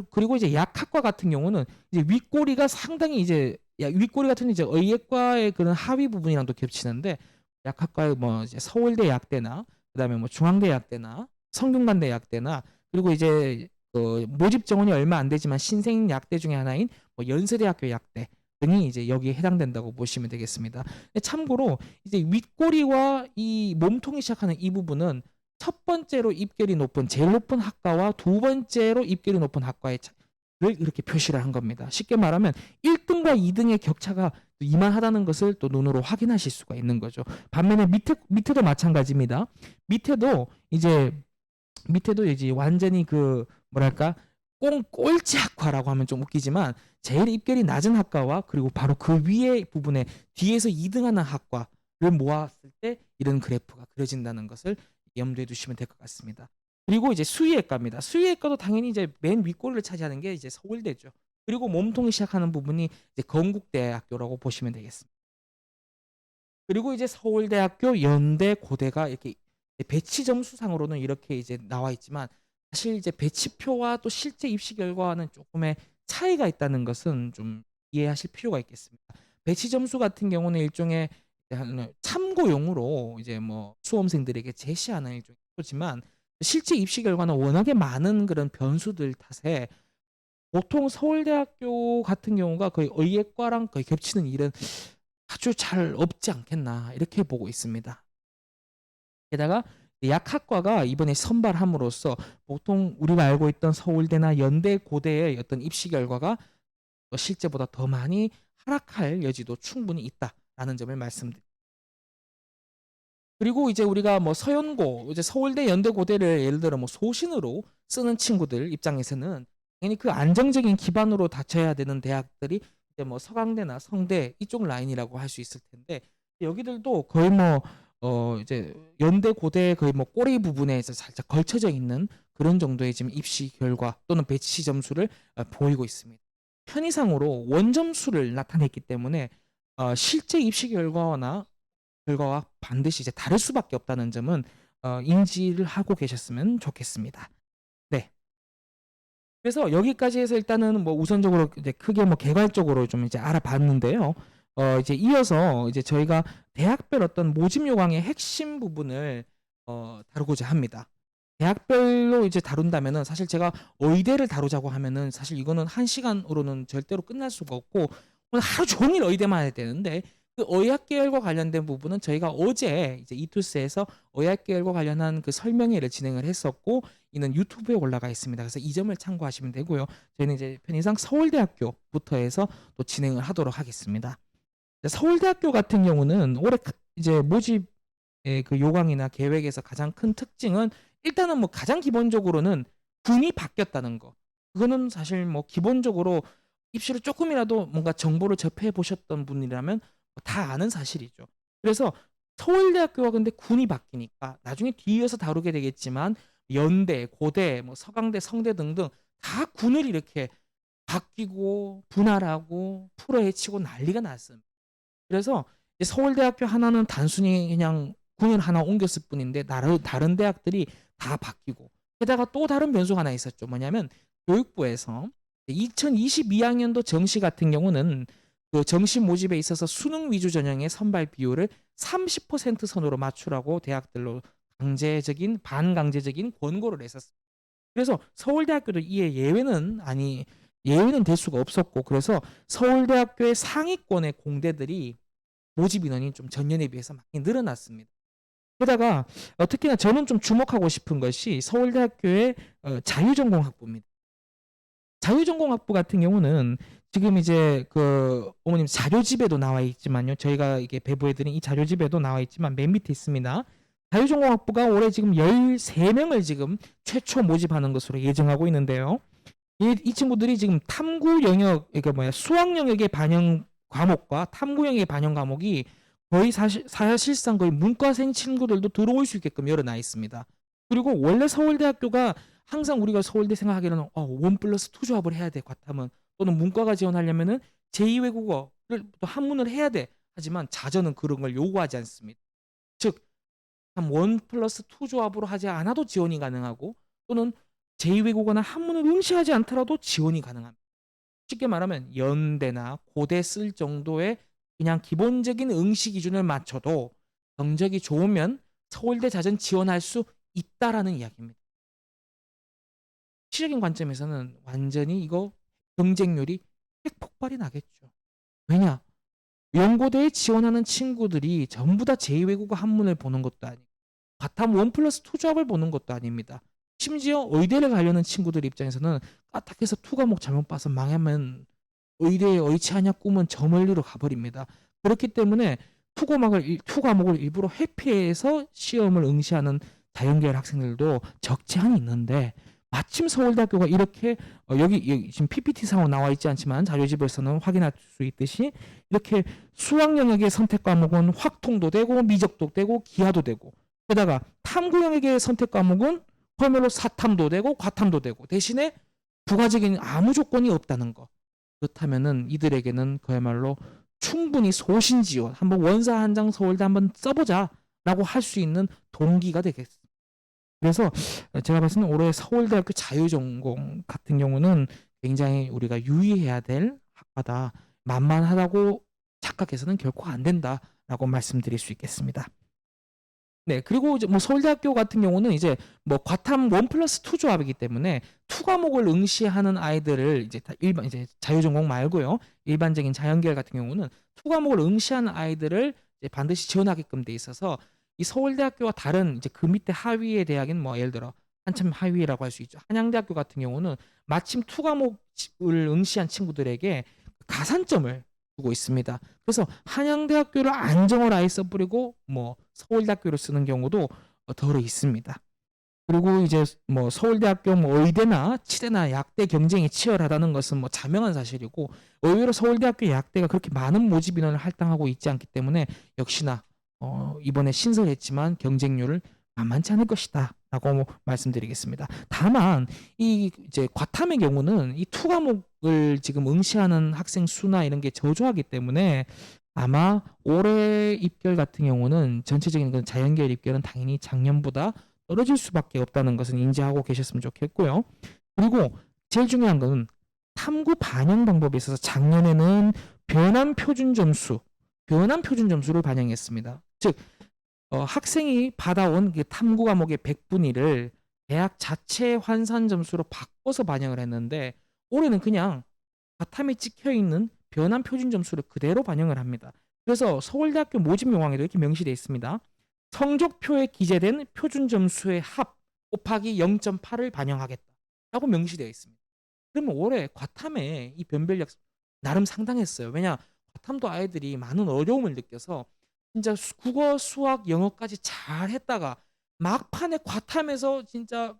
그리고 이제 약학과 같은 경우는 이제 윗꼬리가 상당히 이제 윗꼬리 같은 이제 의예과의 그런 하위 부분이랑도 겹치는데 약학과의 뭐 이제 서울대 약대나 그다음에 뭐 중앙대 약대나 성균관대 약대나 그리고 이제 모집 정원이 얼마 안 되지만 신생 약대 중에 하나인 뭐 연세대학교 약대 등이 이제 여기에 해당된다고 보시면 되겠습니다. 참고로 이제 윗꼬리와 이 몸통이 시작하는 이 부분은 첫 번째로 입결이 높은 제일 높은 학과와 두 번째로 입결이 높은 학과의 를 이렇게 표시를 한 겁니다. 쉽게 말하면 1등과 2등의 격차가 이만하다는 것을 또 눈으로 확인하실 수가 있는 거죠. 반면에 밑에도 마찬가지입니다. 이제 밑에도 이제 완전히 그 뭐랄까 꼴찌 학과라고 하면 좀 웃기지만 제일 입결이 낮은 학과와 그리고 바로 그 위에 부분에 뒤에서 2등하는 학과를 모았을 때 이런 그래프가 그려진다는 것을 염두에 두시면 될 것 같습니다. 그리고 이제 수의학과입니다. 수의학과도 당연히 이제 맨 윗꼬리를 차지하는 게 이제 서울대죠. 그리고 몸통이 시작하는 부분이 이제 건국대학교라고 보시면 되겠습니다. 그리고 이제 서울대학교, 연대, 고대가 이렇게 배치 점수상으로는 이렇게 이제 나와 있지만 사실 이제 배치표와 또 실제 입시 결과와는 조금의 차이가 있다는 것은 좀 이해하실 필요가 있겠습니다. 배치 점수 같은 경우는 일종의 참고용으로 이제 뭐 수험생들에게 제시하는 일종의 표지만 실제 입시 결과는 워낙에 많은 그런 변수들 탓에 보통 서울대학교 같은 경우가 거의 의예과랑 거의 겹치는 일은 아주 잘 없지 않겠나 이렇게 보고 있습니다. 게다가 약학과가 이번에 선발함으로써 보통 우리가 알고 있던 서울대나 연대, 고대의 어떤 입시 결과가 실제보다 더 많이 하락할 여지도 충분히 있다라는 점을 말씀드립니다. 그리고 이제 우리가 뭐 서연고, 이제 서울대, 연대, 고대를 예를 들어 뭐 소신으로 쓰는 친구들 입장에서는 당연히 그 안정적인 기반으로 닫혀야 되는 대학들이 이제 뭐 서강대나 성대 이쪽 라인이라고 할 수 있을 텐데 여기들도 거의 뭐 이제 연대, 고대 거의 뭐 꼬리 부분에서 살짝 걸쳐져 있는 그런 정도의 지금 입시 결과 또는 배치 점수를 보이고 있습니다. 편의상으로 원점수를 나타냈기 때문에 실제 입시 결과와 반드시 이제 다를 수밖에 없다는 점은 인지를 하고 계셨으면 좋겠습니다. 네. 그래서 여기까지 해서 일단은 뭐 우선적으로 이제 크게 뭐 개괄적으로 좀 이제 알아봤는데요. 이제 이어서 이제 저희가 대학별 어떤 모집 요강의 핵심 부분을 다루고자 합니다. 대학별로 이제 다룬다면은 사실 제가 의대를 다루자고 하면은 사실 이거는 한 시간으로는 절대로 끝날 수가 없고 오늘 하루 종일 의대만 해야 되는데 그 의학 계열과 관련된 부분은 저희가 어제 이제 이투스에서 의학 계열과 관련한 그 설명회를 진행을 했었고 이는 유튜브에 올라가 있습니다. 그래서 이 점을 참고하시면 되고요. 저희는 이제 편의상 서울대학교부터 해서 또 진행을 하도록 하겠습니다. 서울대학교 같은 경우는 올해 이제 모집의 그 요강이나 계획에서 가장 큰 특징은 일단은 뭐 가장 기본적으로는 군이 바뀌었다는 거. 그거는 사실 뭐 기본적으로 입시를 조금이라도 뭔가 정보를 접해 보셨던 분이라면 다 아는 사실이죠. 그래서 서울대학교가 근데 군이 바뀌니까 나중에 뒤이어서 다루게 되겠지만 연대, 고대, 뭐 서강대, 성대 등등 다 군을 이렇게 바뀌고 분할하고 풀어헤치고 난리가 났습니다. 그래서 서울대학교 하나는 단순히 그냥 군을 하나 옮겼을 뿐인데 다른 대학들이 다 바뀌고 게다가 또 다른 변수가 하나 있었죠. 뭐냐면 교육부에서 2022학년도 정시 같은 경우는 그 정시 모집에 있어서 수능 위주 전형의 선발 비율을 30% 선으로 맞추라고 대학들로 반강제적인 권고를 했었습니다. 그래서 서울대학교도 이에 예외는 될 수가 없었고 그래서 서울대학교의 상위권의 공대들이 모집 인원이 좀 전년에 비해서 많이 늘어났습니다. 게다가 특히나 저는 좀 주목하고 싶은 것이 서울대학교의 자유전공학부입니다. 자유전공학부 같은 경우는 지금 이제 그 어머님 자료집에도 나와 있지만요. 저희가 이게 배부해드린 이 자료집에도 나와 있지만 맨 밑에 있습니다. 자유전공학부가 올해 지금 13명을 지금 최초 모집하는 것으로 예정하고 있는데요. 이 친구들이 지금 탐구 영역, 그러니까 뭐야, 수학 영역의 반영 과목과 탐구 영역의 반영 과목이 거의 사실상 거의 문과생 친구들도 들어올 수 있게끔 열어놔 있습니다. 그리고 원래 서울대학교가 항상 우리가 서울대 생각하기로는 1+2 조합을 해야 돼, 과탐은. 또는 문과가 지원하려면은 제2외국어를 또 한문을 해야 돼. 하지만 자전은 그런 걸 요구하지 않습니다. 즉, 한 1+2 조합으로 하지 않아도 지원이 가능하고 또는 제2외국어나 한문을 응시하지 않더라도 지원이 가능합니다. 쉽게 말하면 연대나 고대 쓸 정도의 그냥 기본적인 응시 기준을 맞춰도 성적이 좋으면 서울대 자전 지원할 수 있다라는 이야기입니다. 시적인 관점에서는 완전히 이거 경쟁률이 핵폭발이 나겠죠. 왜냐? 연고대에 지원하는 친구들이 전부 다 제2외국어 한문을 보는 것도 아니고 과탐 1+2 조합을 보는 것도 아닙니다. 심지어 의대를 가려는 친구들 입장에서는 까딱해서 2 과목 잘못 봐서 망하면 의대에 의치하냐 꿈은 저 멀리로 가버립니다. 그렇기 때문에 2 과목을 일부러 회피해서 시험을 응시하는 자연계열 학생들도 적지 않이 있는데 마침 서울대학교가 이렇게 여기 지금 PPT상으로 나와 있지 않지만 자료집에서는 확인할 수 있듯이 이렇게 수학 영역의 선택 과목은 확통도 되고 미적도 되고 기하도 되고 게다가 탐구 영역의 선택 과목은 그야말로 사탐도 되고 과탐도 되고 대신에 부가적인 아무 조건이 없다는 거. 그렇다면은 이들에게는 그야말로 충분히 소신 지원, 한번 원서 한 장 서울대 한번 써보자라고 할 수 있는 동기가 되겠습니다. 그래서 제가 봤을 때는 올해 서울대학교 자유전공 같은 경우는 굉장히 우리가 유의해야 될 학과다. 만만하다고 착각해서는 결코 안 된다라고 말씀드릴 수 있겠습니다. 네. 그리고 이제 뭐 서울대학교 같은 경우는 이제 뭐 과탐 1+2 조합이기 때문에 2 과목을 응시하는 아이들을 이제 다 일반 이제 자유전공 말고요. 일반적인 자연계열 같은 경우는 2 과목을 응시하는 아이들을 이제 반드시 지원하게끔 돼 있어서 이 서울대학교와 다른 이제 그 밑에 하위의 대학인 뭐 예를 들어 한참 하위라고 할 수 있죠. 한양대학교 같은 경우는 마침 2 과목을 응시한 친구들에게 가산점을 주고 있습니다. 그래서 한양대학교를 안정을 아예 써버리고 뭐 서울대학교를 쓰는 경우도 덜어 있습니다. 그리고 이제 뭐 서울대학교 뭐 의대나 치대나 약대 경쟁이 치열하다는 것은 뭐 자명한 사실이고 의외로 서울대학교 약대가 그렇게 많은 모집 인원을 할당하고 있지 않기 때문에 역시나 이번에 신설했지만 경쟁률을 만만치 않을 것이다라고 뭐 말씀드리겠습니다. 다만 이 이제 과탐의 경우는 이 투 과목을 지금 응시하는 학생 수나 이런 게 저조하기 때문에 아마 올해 입결 같은 경우는 전체적인 그 자연계열 입결은 당연히 작년보다 떨어질 수밖에 없다는 것은 인지하고 계셨으면 좋겠고요. 그리고 제일 중요한 건 탐구 반영 방법에 있어서 작년에는 변환 표준 점수를 반영했습니다. 즉 학생이 받아온 그 탐구 과목의 100분위 를 대학 자체 환산 점수로 바꿔서 반영을 했는데 올해는 그냥 바탕에 찍혀 있는 변환 표준 점수를 그대로 반영을 합니다. 그래서 서울대학교 모집 요강에도 이렇게 명시되어 있습니다. 성적표에 기재된 표준 점수의 합 곱하기 0.8을 반영하겠다라고 명시되어 있습니다. 그러면 올해 과탐에 이 변별력 나름 상당했어요. 왜냐 과탐도 아이들이 많은 어려움을 느껴서 진짜 국어, 수학, 영어까지 잘 했다가 막판에 과탐에서 진짜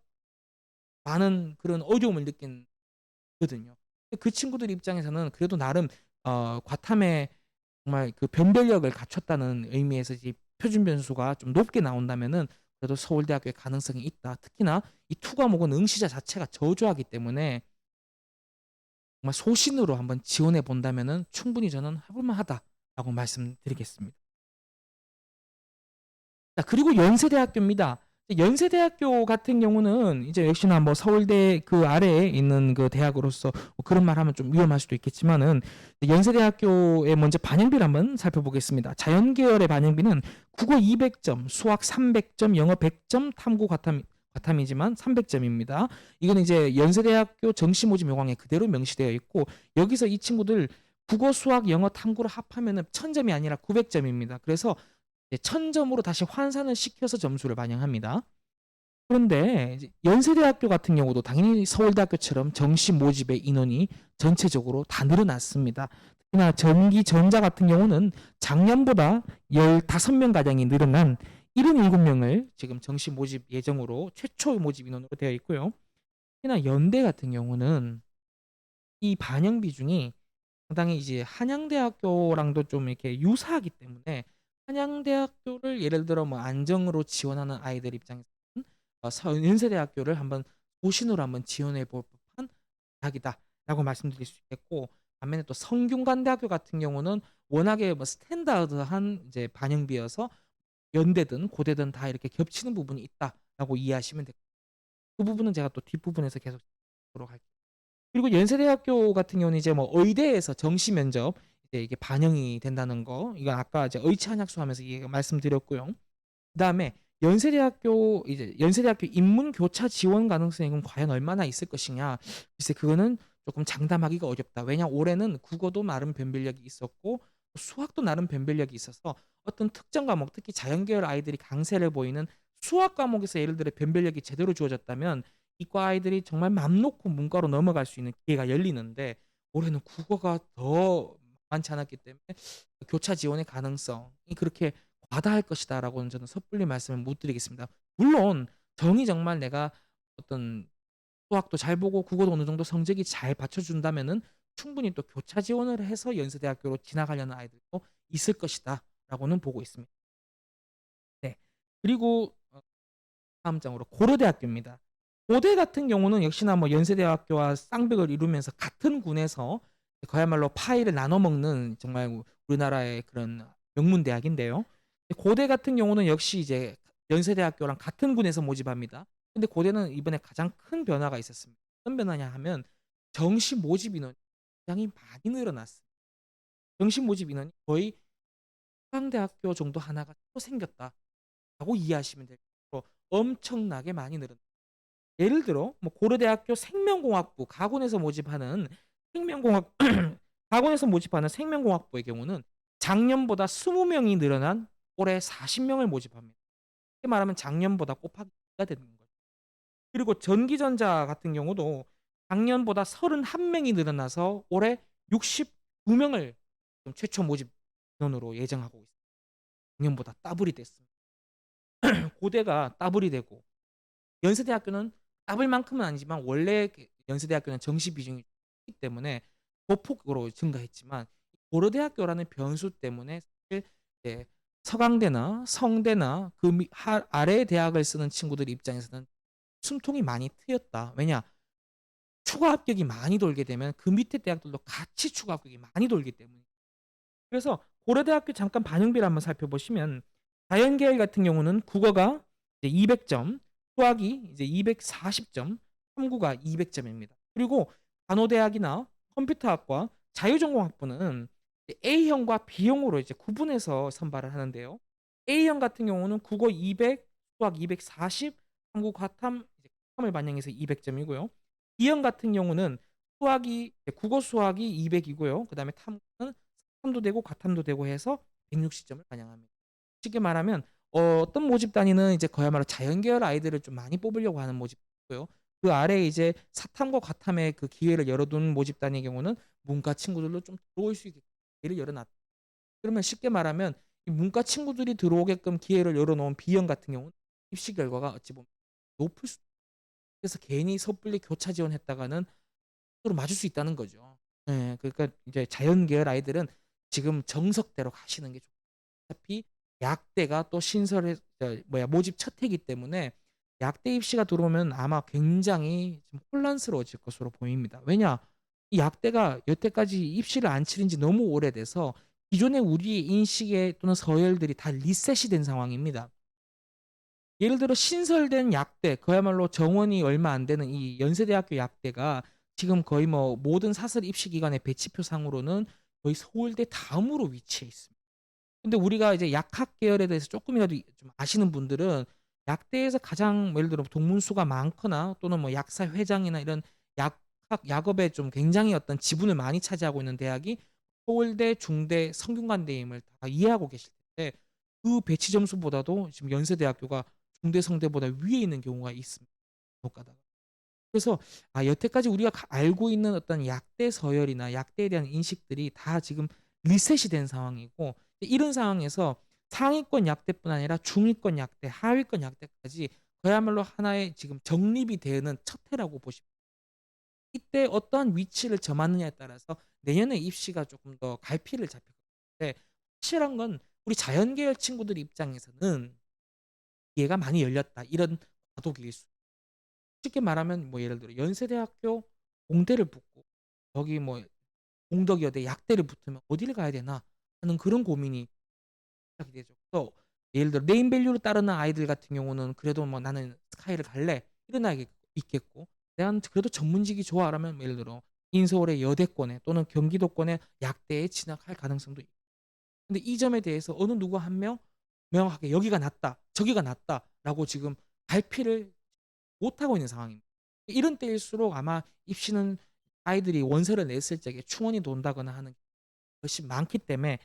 많은 그런 어려움을 느낀거든요. 그 친구들 입장에서는 그래도 나름 과탐에 정말 그 변별력을 갖췄다는 의미에서 이제 표준 변수가 좀 높게 나온다면은 그래도 서울대학교의 가능성이 있다. 특히나 이 투 과목은 응시자 자체가 저조하기 때문에 정말 소신으로 한번 지원해 본다면은 충분히 저는 해볼 만하다라고 말씀드리겠습니다. 자, 그리고 연세대학교입니다. 연세대학교 같은 경우는 이제 역시나 뭐 서울대 그 아래에 있는 그 대학으로서 뭐 그런 말 하면 좀 위험할 수도 있겠지만은 연세대학교의 먼저 반영비를 한번 살펴보겠습니다. 자연계열의 반영비는 국어 200점, 수학 300점, 영어 100점, 탐구 과탐이지만 300점입니다. 이건 이제 연세대학교 정시 모집 요강에 그대로 명시되어 있고 여기서 이 친구들 국어, 수학, 영어, 탐구를 합하면은 1000점이 아니라 900점입니다. 그래서 1000점으로 다시 환산을 시켜서 점수를 반영합니다. 그런데 연세대학교 같은 경우도 당연히 서울대학교처럼 정시 모집의 인원이 전체적으로 다 늘어났습니다. 특히나 전기전자 같은 경우는 작년보다 15명 가량이 늘어난 77명을 지금 정시 모집 예정으로 최초 모집 인원으로 되어 있고요. 특히나 연대 같은 경우는 이 반영 비중이 상당히 이제 한양대학교랑도 좀 이렇게 유사하기 때문에 한양대학교를 예를 들어 뭐 안정으로 지원하는 아이들 입장에서는 연세대학교를 한번 소신으로 한번 지원해 볼 법한 대학이다라고 말씀드릴 수 있겠고 반면에 또 성균관대학교 같은 경우는 워낙에 뭐 스탠다드한 이제 반영비여서 연대든 고대든 다 이렇게 겹치는 부분이 있다라고 이해하시면 됩니다. 그 부분은 제가 또 뒷부분에서 계속 보도록 할게요. 그리고 연세대학교 같은 경우는 이제 뭐 의대에서 정시 면접 이제 이게 반영이 된다는 거 이거 아까 이제 의치한약수 하면서 말씀드렸고요. 그다음에 연세대학교 인문 교차 지원 가능성이 그럼 과연 얼마나 있을 것이냐? 글쎄 그거는 조금 장담하기가 어렵다. 왜냐 올해는 국어도 나름 변별력이 있었고 수학도 나름 변별력이 있어서 어떤 특정 과목, 특히 자연계열 아이들이 강세를 보이는 수학 과목에서 예를 들어 변별력이 제대로 주어졌다면 이과 아이들이 정말 맘 놓고 문과로 넘어갈 수 있는 기회가 열리는데 올해는 국어가 더 많지 않았기 때문에 교차 지원의 가능성이 그렇게 과다할 것이다라고는 저는 섣불리 말씀을 못 드리겠습니다. 물론 정이 정말 내가 어떤 수학도 잘 보고 국어도 어느 정도 성적이 잘 받쳐준다면은 충분히 또 교차 지원을 해서 연세대학교로 진학하려는 아이들도 있을 것이다라고는 보고 있습니다. 네. 그리고 다음 장으로 고려대학교입니다. 고대 같은 경우는 역시나 뭐 연세대학교와 쌍벽을 이루면서 같은 군에서 그야말로 파이를 나눠 먹는 정말 우리나라의 그런 명문 대학인데요. 고대 같은 경우는 역시 이제 연세대학교랑 같은 군에서 모집합니다. 근데 고대는 이번에 가장 큰 변화가 있었습니다. 어떤 변화냐 하면 정시 모집 인원이 굉장히 많이 늘어났습니다. 정시 모집 인원이 거의 서강대학교 정도 하나가 또 생겼다. 라고 이해하시면 될 정도로 엄청나게 많이 늘었 예를 들어 뭐 고려대학교 생명공학부 가군에서 모집하는 생명공학 가군에서 모집하는 생명공학부의 경우는 작년보다 20명이 늘어난 올해 40명을 모집합니다. 쉽게 말하면 작년보다 곱하기 2가 되는 거죠. 그리고 전기전자 같은 경우도 작년보다 31명이 늘어나서 올해 62명을 최초 모집 인원으로 예정하고 있습니다. 작년보다 더블이 됐습니다. 고대가 더블이 되고 연세대학교는 더블 만큼은 아니지만 원래 연세대학교는 정시 비중이 크기 때문에 보폭으로 증가했지만 고려대학교라는 변수 때문에 사실 이제 서강대나 성대나 그 아래 대학을 쓰는 친구들 입장에서는 숨통이 많이 트였다. 왜냐? 추가 합격이 많이 돌게 되면 그 밑에 대학들도 같이 추가 합격이 많이 돌기 때문에. 그래서 고려대학교 잠깐 반영비를 한번 살펴보시면 자연계열 같은 경우는 국어가 이제 200점, 수학이 이제 240점, 탐구가 200점입니다. 그리고 간호대학이나 컴퓨터학과, 자유전공학부는 A형과 B형으로 이제 구분해서 선발을 하는데요. A형 같은 경우는 국어 200, 수학 240, 탐구 과탐, 이제 과탐을 반영해서 200점이고요. B형 같은 경우는 수학이 국어 수학이 200이고요. 그다음에 탐구는 탐도 되고 과탐도 되고 해서 160점을 반영합니다. 쉽게 말하면 어떤 모집 단위는 이제 그야말로 자연계열 아이들을 좀 많이 뽑으려고 하는 모집이고요. 그 아래 이제 사탐과 과탐의 그 기회를 열어둔 모집 단위의 경우는 문과 친구들도 좀 들어올 수 있게 기회를 열어놨다. 그러면 쉽게 말하면 이 문과 친구들이 들어오게끔 기회를 열어놓은 B형 같은 경우는 입시 결과가 어찌 보면 높을 수. 그래서 괜히 섣불리 교차 지원했다가는 서로 맞을 수 있다는 거죠. 예, 그러니까 이제 자연계열 아이들은 지금 정석대로 가시는 게 좋고 어차피 약대가 또 신설해 모집 첫 해이기 때문에 약대 입시가 들어오면 아마 굉장히 좀 혼란스러워질 것으로 보입니다. 왜냐? 이 약대가 여태까지 입시를 안 치른 지 너무 오래돼서 기존의 우리의 인식에 또는 서열들이 다 리셋이 된 상황입니다. 예를 들어 신설된 약대, 그야말로 정원이 얼마 안 되는 이 연세대학교 약대가 지금 거의 뭐 모든 사설 입시 기관의 배치표 상으로는 거의 서울대 다음으로 위치해 있습니다. 근데 우리가 이제 약학 계열에 대해서 조금이라도 좀 아시는 분들은 약대에서 가장 예를 들어 동문수가 많거나 또는 뭐 약사 회장이나 이런 약학 약업에 좀 굉장히 어떤 지분을 많이 차지하고 있는 대학이 서울대, 중대, 성균관대임을 다 이해하고 계실 텐데 그 배치 점수보다도 지금 연세대학교가 중대, 성대보다 위에 있는 경우가 있습니다. 못 가다가. 그래서 여태까지 우리가 알고 있는 어떤 약대 서열이나 약대에 대한 인식들이 다 지금 리셋이 된 상황이고 이런 상황에서 상위권 약대뿐 아니라 중위권 약대, 하위권 약대까지 그야말로 하나의 지금 정립이 되는 첫 해라고 보시면 이때 어떠한 위치를 점하느냐에 따라서 내년에 입시가 조금 더 갈피를 잡힐 건데 확실한 건 우리 자연계열 친구들 입장에서는 기회가 많이 열렸다. 이런 과도기일 수. 쉽게 말하면 뭐 예를 들어 연세대학교 공대를 붙고 거기 뭐 공덕여대 약대를 붙으면 어디를 가야 되나 하는 그런 고민이 시작이 되죠. 또 예를 들어 네임밸류를 따르는 아이들 같은 경우는 그래도 뭐 나는 스카이를 갈래 이런 아이 있겠고 내가 그래도 전문직이 좋아라면 뭐 예를 들어 인서울의 여대권에 또는 경기도권의 약대에 진학할 가능성도 있고. 근데 이 점에 대해서 어느 누구 한 명 명확하게 여기가 낫다, 저기가 낫다라고 지금 발표를 못 하고 있는 상황입니다. 이런 때일수록 아마 입시는 아이들이 원서를 냈을 적에 충원이 돈다거나 하는 것이 많기 때문에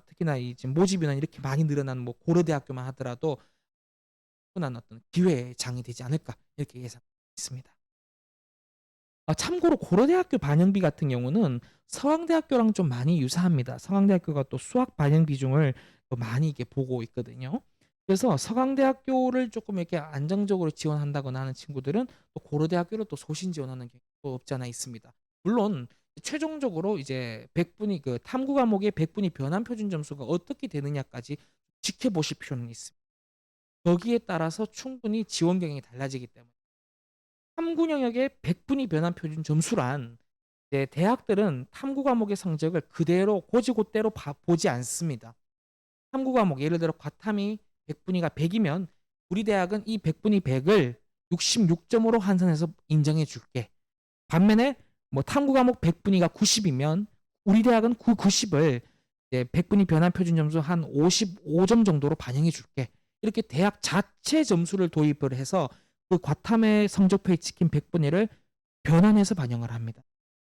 특히나 이 지금 모집이나 이렇게 많이 늘어난 뭐 고려대학교만 하더라도 충분한 어떤 기회의 장이 되지 않을까 이렇게 예상했습니다. 참고로 고려대학교 반영비 같은 경우는 서강대학교랑 좀 많이 유사합니다. 서강대학교가 또 수학 반영 비중을 또 많이 이렇게 보고 있거든요. 그래서 서강대학교를 조금 이렇게 안정적으로 지원한다거나 하는 친구들은 또 고려대학교를 또 소신 지원하는 경우도 없지 않아 있습니다. 물론 최종적으로 이제 100분이 그 탐구 과목의 100분이 변환 표준 점수가 어떻게 되느냐까지 지켜보실 필요는 있습니다. 거기에 따라서 충분히 지원 경향이 달라지기 때문에 탐구 영역의 100분위 변환 표준 점수란 이제 대학들은 탐구 과목의 성적을 그대로 고지고대로 보지 않습니다. 탐구 과목 예를 들어 과탐이 100분위가 100이면 우리 대학은 이 100분위 100을 66점으로 환산해서 인정해 줄게. 반면에 뭐 탐구 과목 100분위가 90이면 우리 대학은 그 90을 이제 100분위 변환 표준 점수 한 55점 정도로 반영해 줄게. 이렇게 대학 자체 점수를 도입을 해서 그 과탐의 성적표에 찍힌 100분위를 변환해서 반영을 합니다.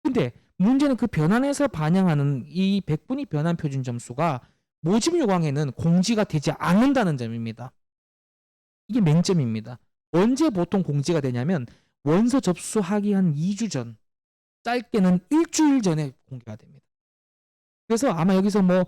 근데 문제는 그 변환해서 반영하는 이 100분위 변환 표준 점수가 모집 요강에는 공지가 되지 않는다는 점입니다. 이게 맹점입니다. 언제 보통 공지가 되냐면 원서 접수하기 한 2주 전, 짧게는 일주일 전에 공개가 됩니다. 그래서 아마 여기서 뭐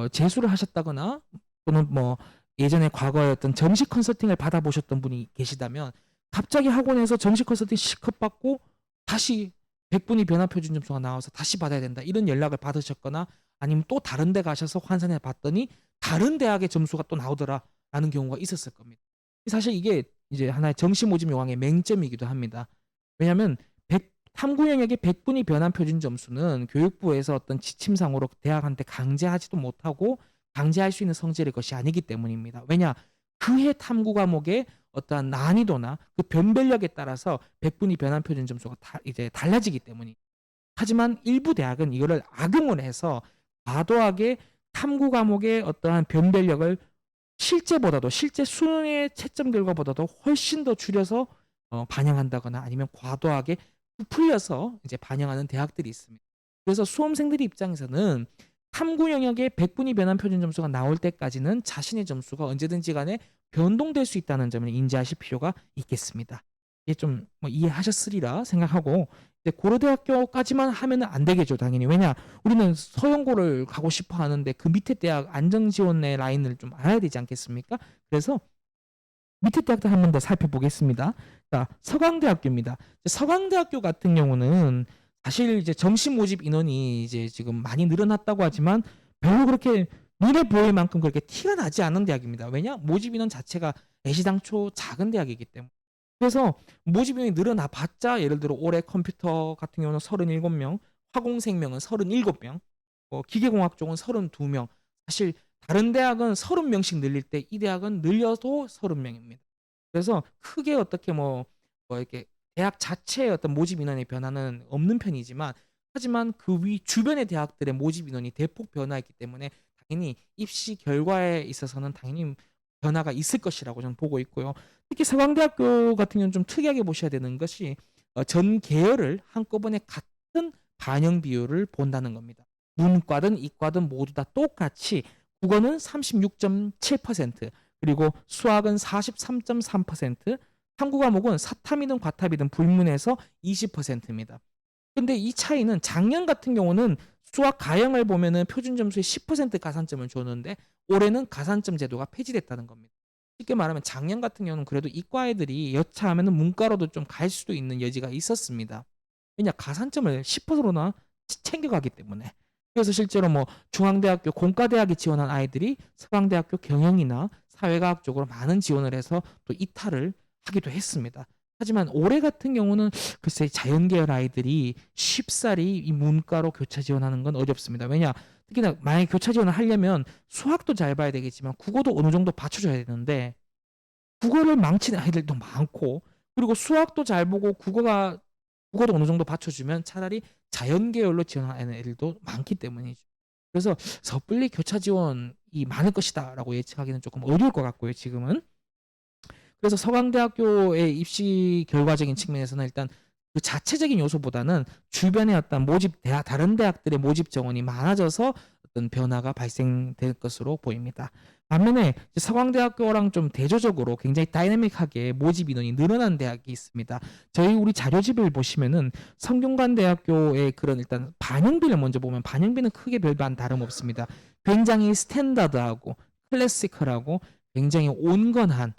재수를 하셨다거나 또는 뭐 예전에 과거에 어떤 정식 컨설팅을 받아보셨던 분이 계시다면 갑자기 학원에서 정식 컨설팅 실컷 받고 다시 100분위 변화 표준 점수가 나와서 다시 받아야 된다, 이런 연락을 받으셨거나 아니면 또 다른 데 가셔서 환산해 봤더니 다른 대학의 점수가 또 나오더라라는 경우가 있었을 겁니다. 사실 이게 이제 하나의 정시 모집 요강의 맹점이기도 합니다. 왜냐하면 탐구 영역의 100분위 변환 표준 점수는 교육부에서 어떤 지침상으로 대학한테 강제하지도 못하고 강제할 수 있는 성질의 것이 아니기 때문입니다. 왜냐? 그해 탐구 과목의 어떠한 난이도나 그 변별력에 따라서 100분위 변환 표준 점수가 이제 달라지기 때문이. 하지만 일부 대학은 이거를 악용을 해서 과도하게 탐구 과목의 어떠한 변별력을 실제 수능의 채점 결과보다도 훨씬 더 줄여서 반영한다거나 아니면 과도하게 부풀려서 이제 반영하는 대학들이 있습니다. 그래서 수험생들 입장에서는 탐구 영역의 100분위 변환 표준 점수가 나올 때까지는 자신의 점수가 언제든지 간에 변동될 수 있다는 점을 인지하실 필요가 있겠습니다. 이게 좀 뭐 이해하셨으리라 생각하고, 이제 고려대학교까지만 하면은 안 되겠죠, 당연히. 왜냐, 우리는 서영고를 가고 싶어 하는데 그 밑에 대학 안정지원의 라인을 좀 알아야 되지 않겠습니까? 그래서 밑에 대학들 한 번 더 살펴보겠습니다. 자, 서강대학교입니다. 서강대학교 같은 경우는 사실 이제 정시 모집 인원이 이제 지금 많이 늘어났다고 하지만 별로 그렇게 눈에 보일 만큼 그렇게 티가 나지 않는 대학입니다. 왜냐? 모집 인원 자체가 애시당초 작은 대학이기 때문에. 그래서 모집 인원이 늘어나 봤자 예를 들어 올해 컴퓨터 같은 경우는 37명, 화공생명은 37명, 기계공학 쪽은 32명. 사실 다른 대학은 30명씩 늘릴 때 이 대학은 늘려도 30명입니다. 그래서 크게 어떻게 뭐 이렇게 대학 자체의 어떤 모집 인원의 변화는 없는 편이지만, 하지만 그 위 주변의 대학들의 모집 인원이 대폭 변화했기 때문에 당연히 입시 결과에 있어서는 당연히 변화가 있을 것이라고 저는 보고 있고요. 특히 서강대학교 같은 경우는 좀 특이하게 보셔야 되는 것이 전 계열을 한꺼번에 같은 반영 비율을 본다는 겁니다. 문과든 이과든 모두 다 똑같이 국어는 36.7%, 그리고 수학은 43.3%, 탐구 과목은 사탐이든 과탐이든 불문해서 20%입니다. 근데 이 차이는 작년 같은 경우는 수학 가형을 보면은 표준 점수의 10% 가산점을 줬는데 올해는 가산점 제도가 폐지됐다는 겁니다. 쉽게 말하면 작년 같은 경우는 그래도 이과 애들이 여차하면은 문과로도 좀 갈 수도 있는 여지가 있었습니다. 왜냐, 가산점을 10%나 챙겨가기 때문에. 그래서 실제로 뭐 중앙대학교 공과대학에 지원한 아이들이 서강대학교 경영이나 사회과학 쪽으로 많은 지원을 해서 또 이탈을 하기도 했습니다. 하지만 올해 같은 경우는 글쎄 자연계열 아이들이 쉽사리 이 문과로 교차 지원하는 건 어렵습니다. 왜냐, 특히나 만약에 교차 지원을 하려면 수학도 잘 봐야 되겠지만 국어도 어느 정도 받쳐줘야 되는데 국어를 망치는 아이들도 많고, 그리고 수학도 잘 보고 국어도 어느 정도 받쳐주면 차라리 자연계열로 지원하는 애들도 많기 때문이죠. 그래서 섣불리 교차 지원이 많을 것이다라고 예측하기는 조금 어려울 것 같고요, 지금은. 그래서 서강대학교의 입시 결과적인 측면에서는 일단 그 자체적인 요소보다는 주변의 어떤 다른 대학들의 모집 정원이 많아져서 어떤 변화가 발생될 것으로 보입니다. 반면에 서강대학교랑 좀 대조적으로 굉장히 다이내믹하게 모집 인원이 늘어난 대학이 있습니다. 우리 자료집을 보시면은 성균관대학교의 그런 일단 반영비를 먼저 보면 반영비는 크게 별반 다름없습니다. 굉장히 스탠다드하고 클래시컬하고 굉장히 온건한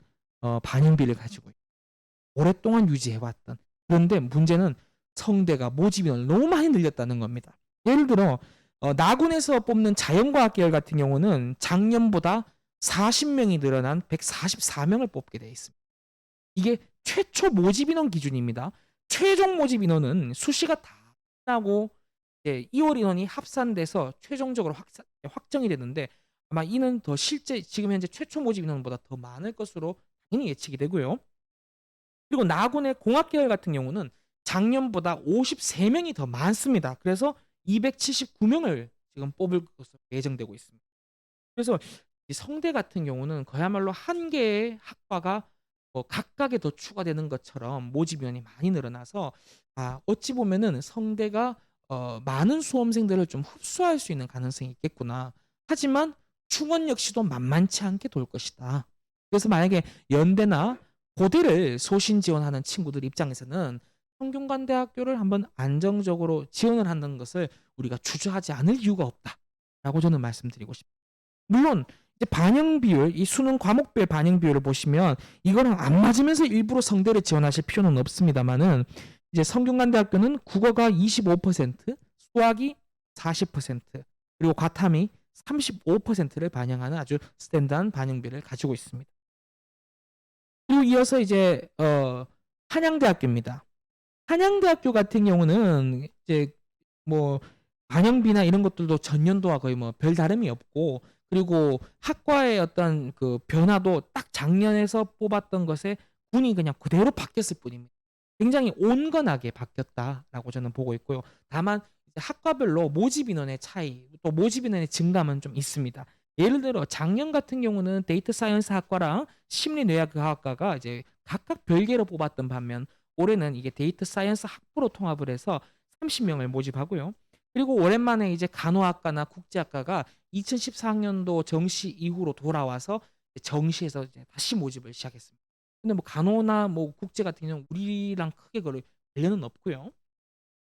반영비를 가지고 오랫동안 유지해왔던. 그런데 문제는 성대가 모집 인원을 너무 많이 늘렸다는 겁니다. 예를 들어 나군에서 뽑는 자연과학 계열 같은 경우는 작년보다 40명이 늘어난 144명을 뽑게 돼 있습니다. 이게 최초 모집 인원 기준입니다. 최종 모집 인원은 수시가 다 끝나고 2월 인원이 합산돼서 최종적으로 확정이 되는데 아마 이는 더 실제 지금 현재 최초 모집 인원보다 더 많을 것으로 당연히 예측이 되고요. 그리고 나군의 공학 계열 같은 경우는 작년보다 53명이 더 많습니다. 그래서 279명을 지금 뽑을 것으로 예정되고 있습니다. 그래서 이 성대 같은 경우는 그야말로 한 개의 학과가 각각에 더 추가되는 것처럼 모집 인원이 많이 늘어나서 어찌 보면은 '성대가 많은 수험생들을 좀 흡수할 수 있는 가능성이 있겠구나. 하지만 충원 역시도 만만치 않게 돌 것이다.' 그래서 만약에 연대나 고대를 소신 지원하는 친구들 입장에서는 성균관대학교를 한번 안정적으로 지원을 하는 것을 우리가 주저하지 않을 이유가 없다라고 저는 말씀드리고 싶습니다. 물론 이제 반영 비율, 이 수능 과목별 반영 비율을 보시면 이거랑 안 맞으면서 일부러 성대를 지원하실 필요는 없습니다만은 이제 성균관대학교는 국어가 25%, 수학이 40%, 그리고 과탐이 35%를 반영하는 아주 스탠다드 반영비를 가지고 있습니다. 그리고 이어서 이제 한양대학교입니다. 한양대학교 같은 경우는 이제 뭐 반영비나 이런 것들도 전년도와 거의 뭐 별다름이 없고, 그리고 학과의 어떤 그 변화도 딱 작년에서 뽑았던 것에 군이 그냥 그대로 바뀌었을 뿐입니다. 굉장히 온건하게 바뀌었다라고 저는 보고 있고요. 다만 이제 학과별로 모집 인원의 차이, 또 모집 인원의 증감은 좀 있습니다. 예를 들어 작년 같은 경우는 데이터 사이언스 학과랑 심리뇌학과가 이제 각각 별개로 뽑았던 반면, 올해는 이게 데이터 사이언스 학부로 통합을 해서 30명을 모집하고요. 그리고 오랜만에 이제 간호학과나 국제학과가 2014학년도 정시 이후로 돌아와서 정시에서 이제 다시 모집을 시작했습니다. 근데 뭐 간호나 뭐 국제 같은 경우는 우리랑 크게 관련은 없고요.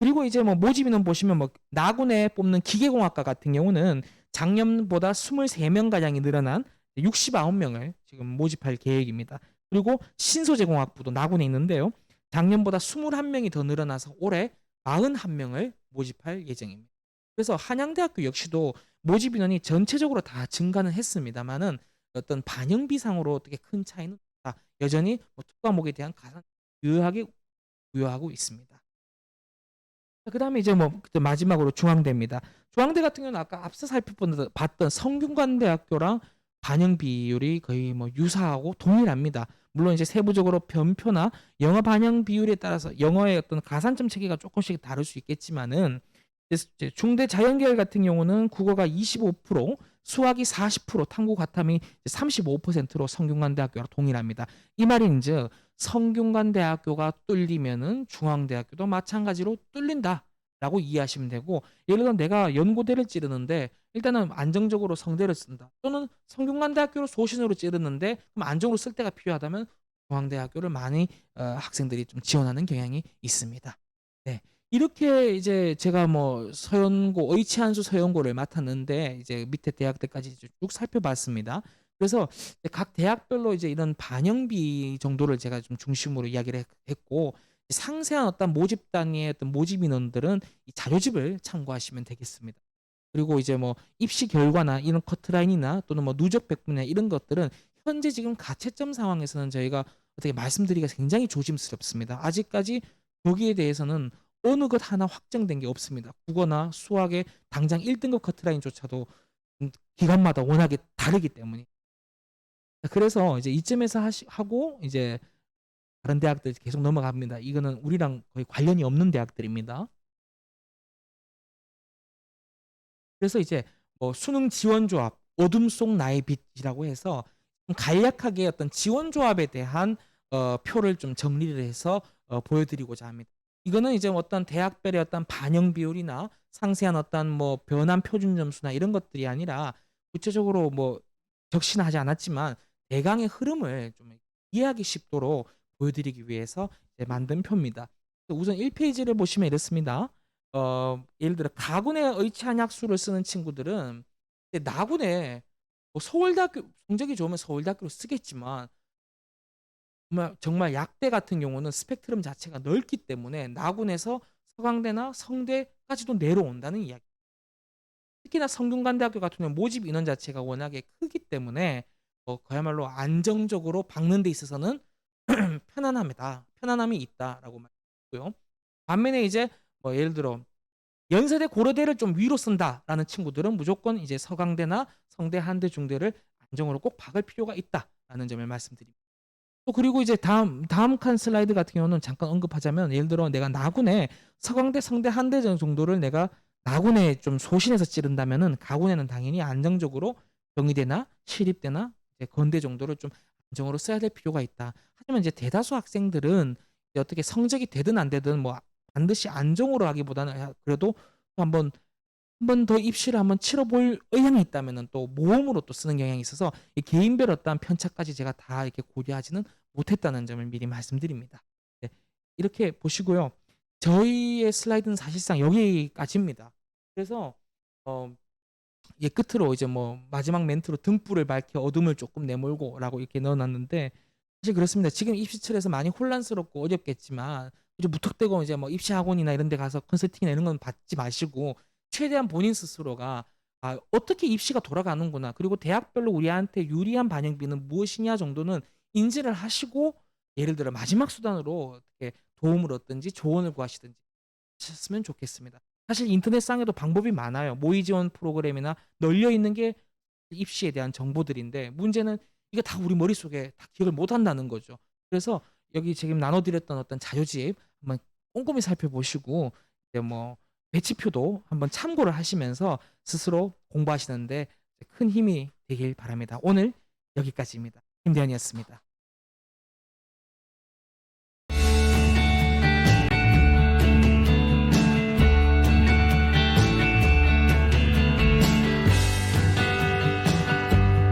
그리고 이제 뭐 모집 인원 보시면 뭐 나군에 뽑는 기계공학과 같은 경우는 작년보다 23명 가량이 늘어난 69명을 지금 모집할 계획입니다. 그리고 신소재공학부도 나군에 있는데요. 작년보다 21명이 더 늘어나서 올해 41명을 모집할 예정입니다. 그래서 한양대학교 역시도 모집 인원이 전체적으로 다 증가는 했습니다만은 어떤 반영비상으로 어떻게 큰 차이는 없다. 여전히 뭐 특과목에 대한 가산 유효하게 부여하고 있습니다. 그다음에 이제 뭐 마지막으로 중앙대입니다. 중앙대 같은 경우는 아까 앞서 살펴봤던 성균관대학교랑 반영 비율이 거의 뭐 유사하고 동일합니다. 물론 이제 세부적으로 변표나 영어 반영 비율에 따라서 영어의 어떤 가산점 체계가 조금씩 다를 수 있겠지만은, 이제 중대 자연계열 같은 경우는 국어가 25%, 수학이 40%, 탐구 과탐이 35%로 성균관대학교랑 동일합니다. 이 말인즉 성균관대학교가 뚫리면은 중앙대학교도 마찬가지로 뚫린다라고 이해하시면 되고, 예를 들어 내가 연고대를 찌르는데 일단은 안정적으로 성대를 쓴다, 또는 성균관대학교를 소신으로 찌르는데 그럼 안정으로 쓸 때가 필요하다면 중앙대학교를 많이 학생들이 좀 지원하는 경향이 있습니다. 네. 이렇게 이제 제가 뭐 서연고, 의치한수 서연고를 맡았는데 이제 밑에 대학들까지 쭉 살펴봤습니다. 그래서 각 대학별로 이제 이런 반영비 정도를 제가 좀 중심으로 이야기를 했고, 상세한 어떤 모집 단위의 어떤 모집 인원들은 이 자료집을 참고하시면 되겠습니다. 그리고 이제 뭐 입시 결과나 이런 커트라인이나 또는 뭐 누적 백분이나 이런 것들은 현재 지금 가채점 상황에서는 저희가 어떻게 말씀드리기가 굉장히 조심스럽습니다. 아직까지 여기에 대해서는 어느 것 하나 확정된 게 없습니다. 국어나 수학의 당장 1등급 커트라인조차도 기관마다 워낙에 다르기 때문에. 그래서 이제 이쯤에서 하고 이제 다른 대학들 계속 넘어갑니다. 이거는 우리랑 거의 관련이 없는 대학들입니다. 그래서 이제 뭐 수능 지원 조합, 어둠 속 나의 빛이라고 해서 좀 간략하게 어떤 지원 조합에 대한 표를 좀 정리를 해서 보여드리고자 합니다. 이거는 이제 어떤 대학별의 어떤 반영 비율이나 상세한 어떤 뭐 변환 표준 점수나 이런 것들이 아니라 구체적으로 뭐 적시는 하지 않았지만 대강의 흐름을 좀 이해하기 쉽도록 보여드리기 위해서 이제 만든 표입니다. 우선 1페이지를 보시면 이렇습니다. 예를 들어 가군에 의치한 약수를 쓰는 친구들은 나군에 뭐 서울대학교 성적이 좋으면 서울대학교로 쓰겠지만, 정말 약대 같은 경우는 스펙트럼 자체가 넓기 때문에 나군에서 서강대나 성대까지도 내려온다는 이야기. 특히나 성균관대학교 같은 경우는 모집 인원 자체가 워낙에 크기 때문에 그야말로 안정적으로 박는 데 있어서는 편안함이 있다라고 말했고요. 반면에 이제 뭐 예를 들어 연세대 고려대를 좀 위로 쓴다라는 친구들은 무조건 이제 서강대나 성대, 한대, 중대를 안정으로 꼭 박을 필요가 있다라는 점을 말씀드립니다. 또 그리고 이제 다음 칸 슬라이드 같은 경우는 잠깐 언급하자면, 예를 들어 내가 나군에 서강대, 성대, 한대 정도를 내가 나군에 좀 소신해서 찌른다면은 가군에는 당연히 안정적으로 경희대나 시립대나 이제 건대 정도를 좀 안정으로 써야 될 필요가 있다. 하지만 이제 대다수 학생들은 이제 어떻게 성적이 되든 안 되든 뭐 반드시 안정으로 하기보다는 그래도 한번 한 번 더 입시를 한번 치러 볼 의향이 있다면은 또 모험으로 또 쓰는 경향이 있어서 이 개인별 어떠한 편차까지 제가 다 이렇게 고려하지는 못했다는 점을 미리 말씀드립니다. 네. 이렇게 보시고요. 저희의 슬라이드는 사실상 여기까지입니다. 그래서 어 예, 끝으로 이제 뭐 마지막 멘트로 등불을 밝혀 어둠을 조금 내몰고라고 이렇게 넣어놨는데 사실 그렇습니다. 지금 입시철에서 많이 혼란스럽고 어렵겠지만 이제 무턱대고 이제 뭐 입시학원이나 이런 데 가서 컨설팅이나 이런 건 받지 마시고 최대한 본인 스스로가 어떻게 입시가 돌아가는구나. 그리고 대학별로 우리한테 유리한 반영비는 무엇이냐 정도는 인지를 하시고 예를 들어 마지막 수단으로 어떻게 도움을 얻든지 조언을 구하시든지 하셨으면 좋겠습니다. 사실 인터넷상에도 방법이 많아요. 모의 지원 프로그램이나 널려 있는 게 입시에 대한 정보들인데 문제는 이게 다 우리 머릿속에 다 기억을 못 한다는 거죠. 그래서 여기 지금 나눠드렸던 어떤 자료집 한번 꼼꼼히 살펴보시고 이제 뭐 배치표도 한번 참고를 하시면서 스스로 공부하시는데 큰 힘이 되길 바랍니다. 오늘 여기까지입니다. 김대현이었습니다.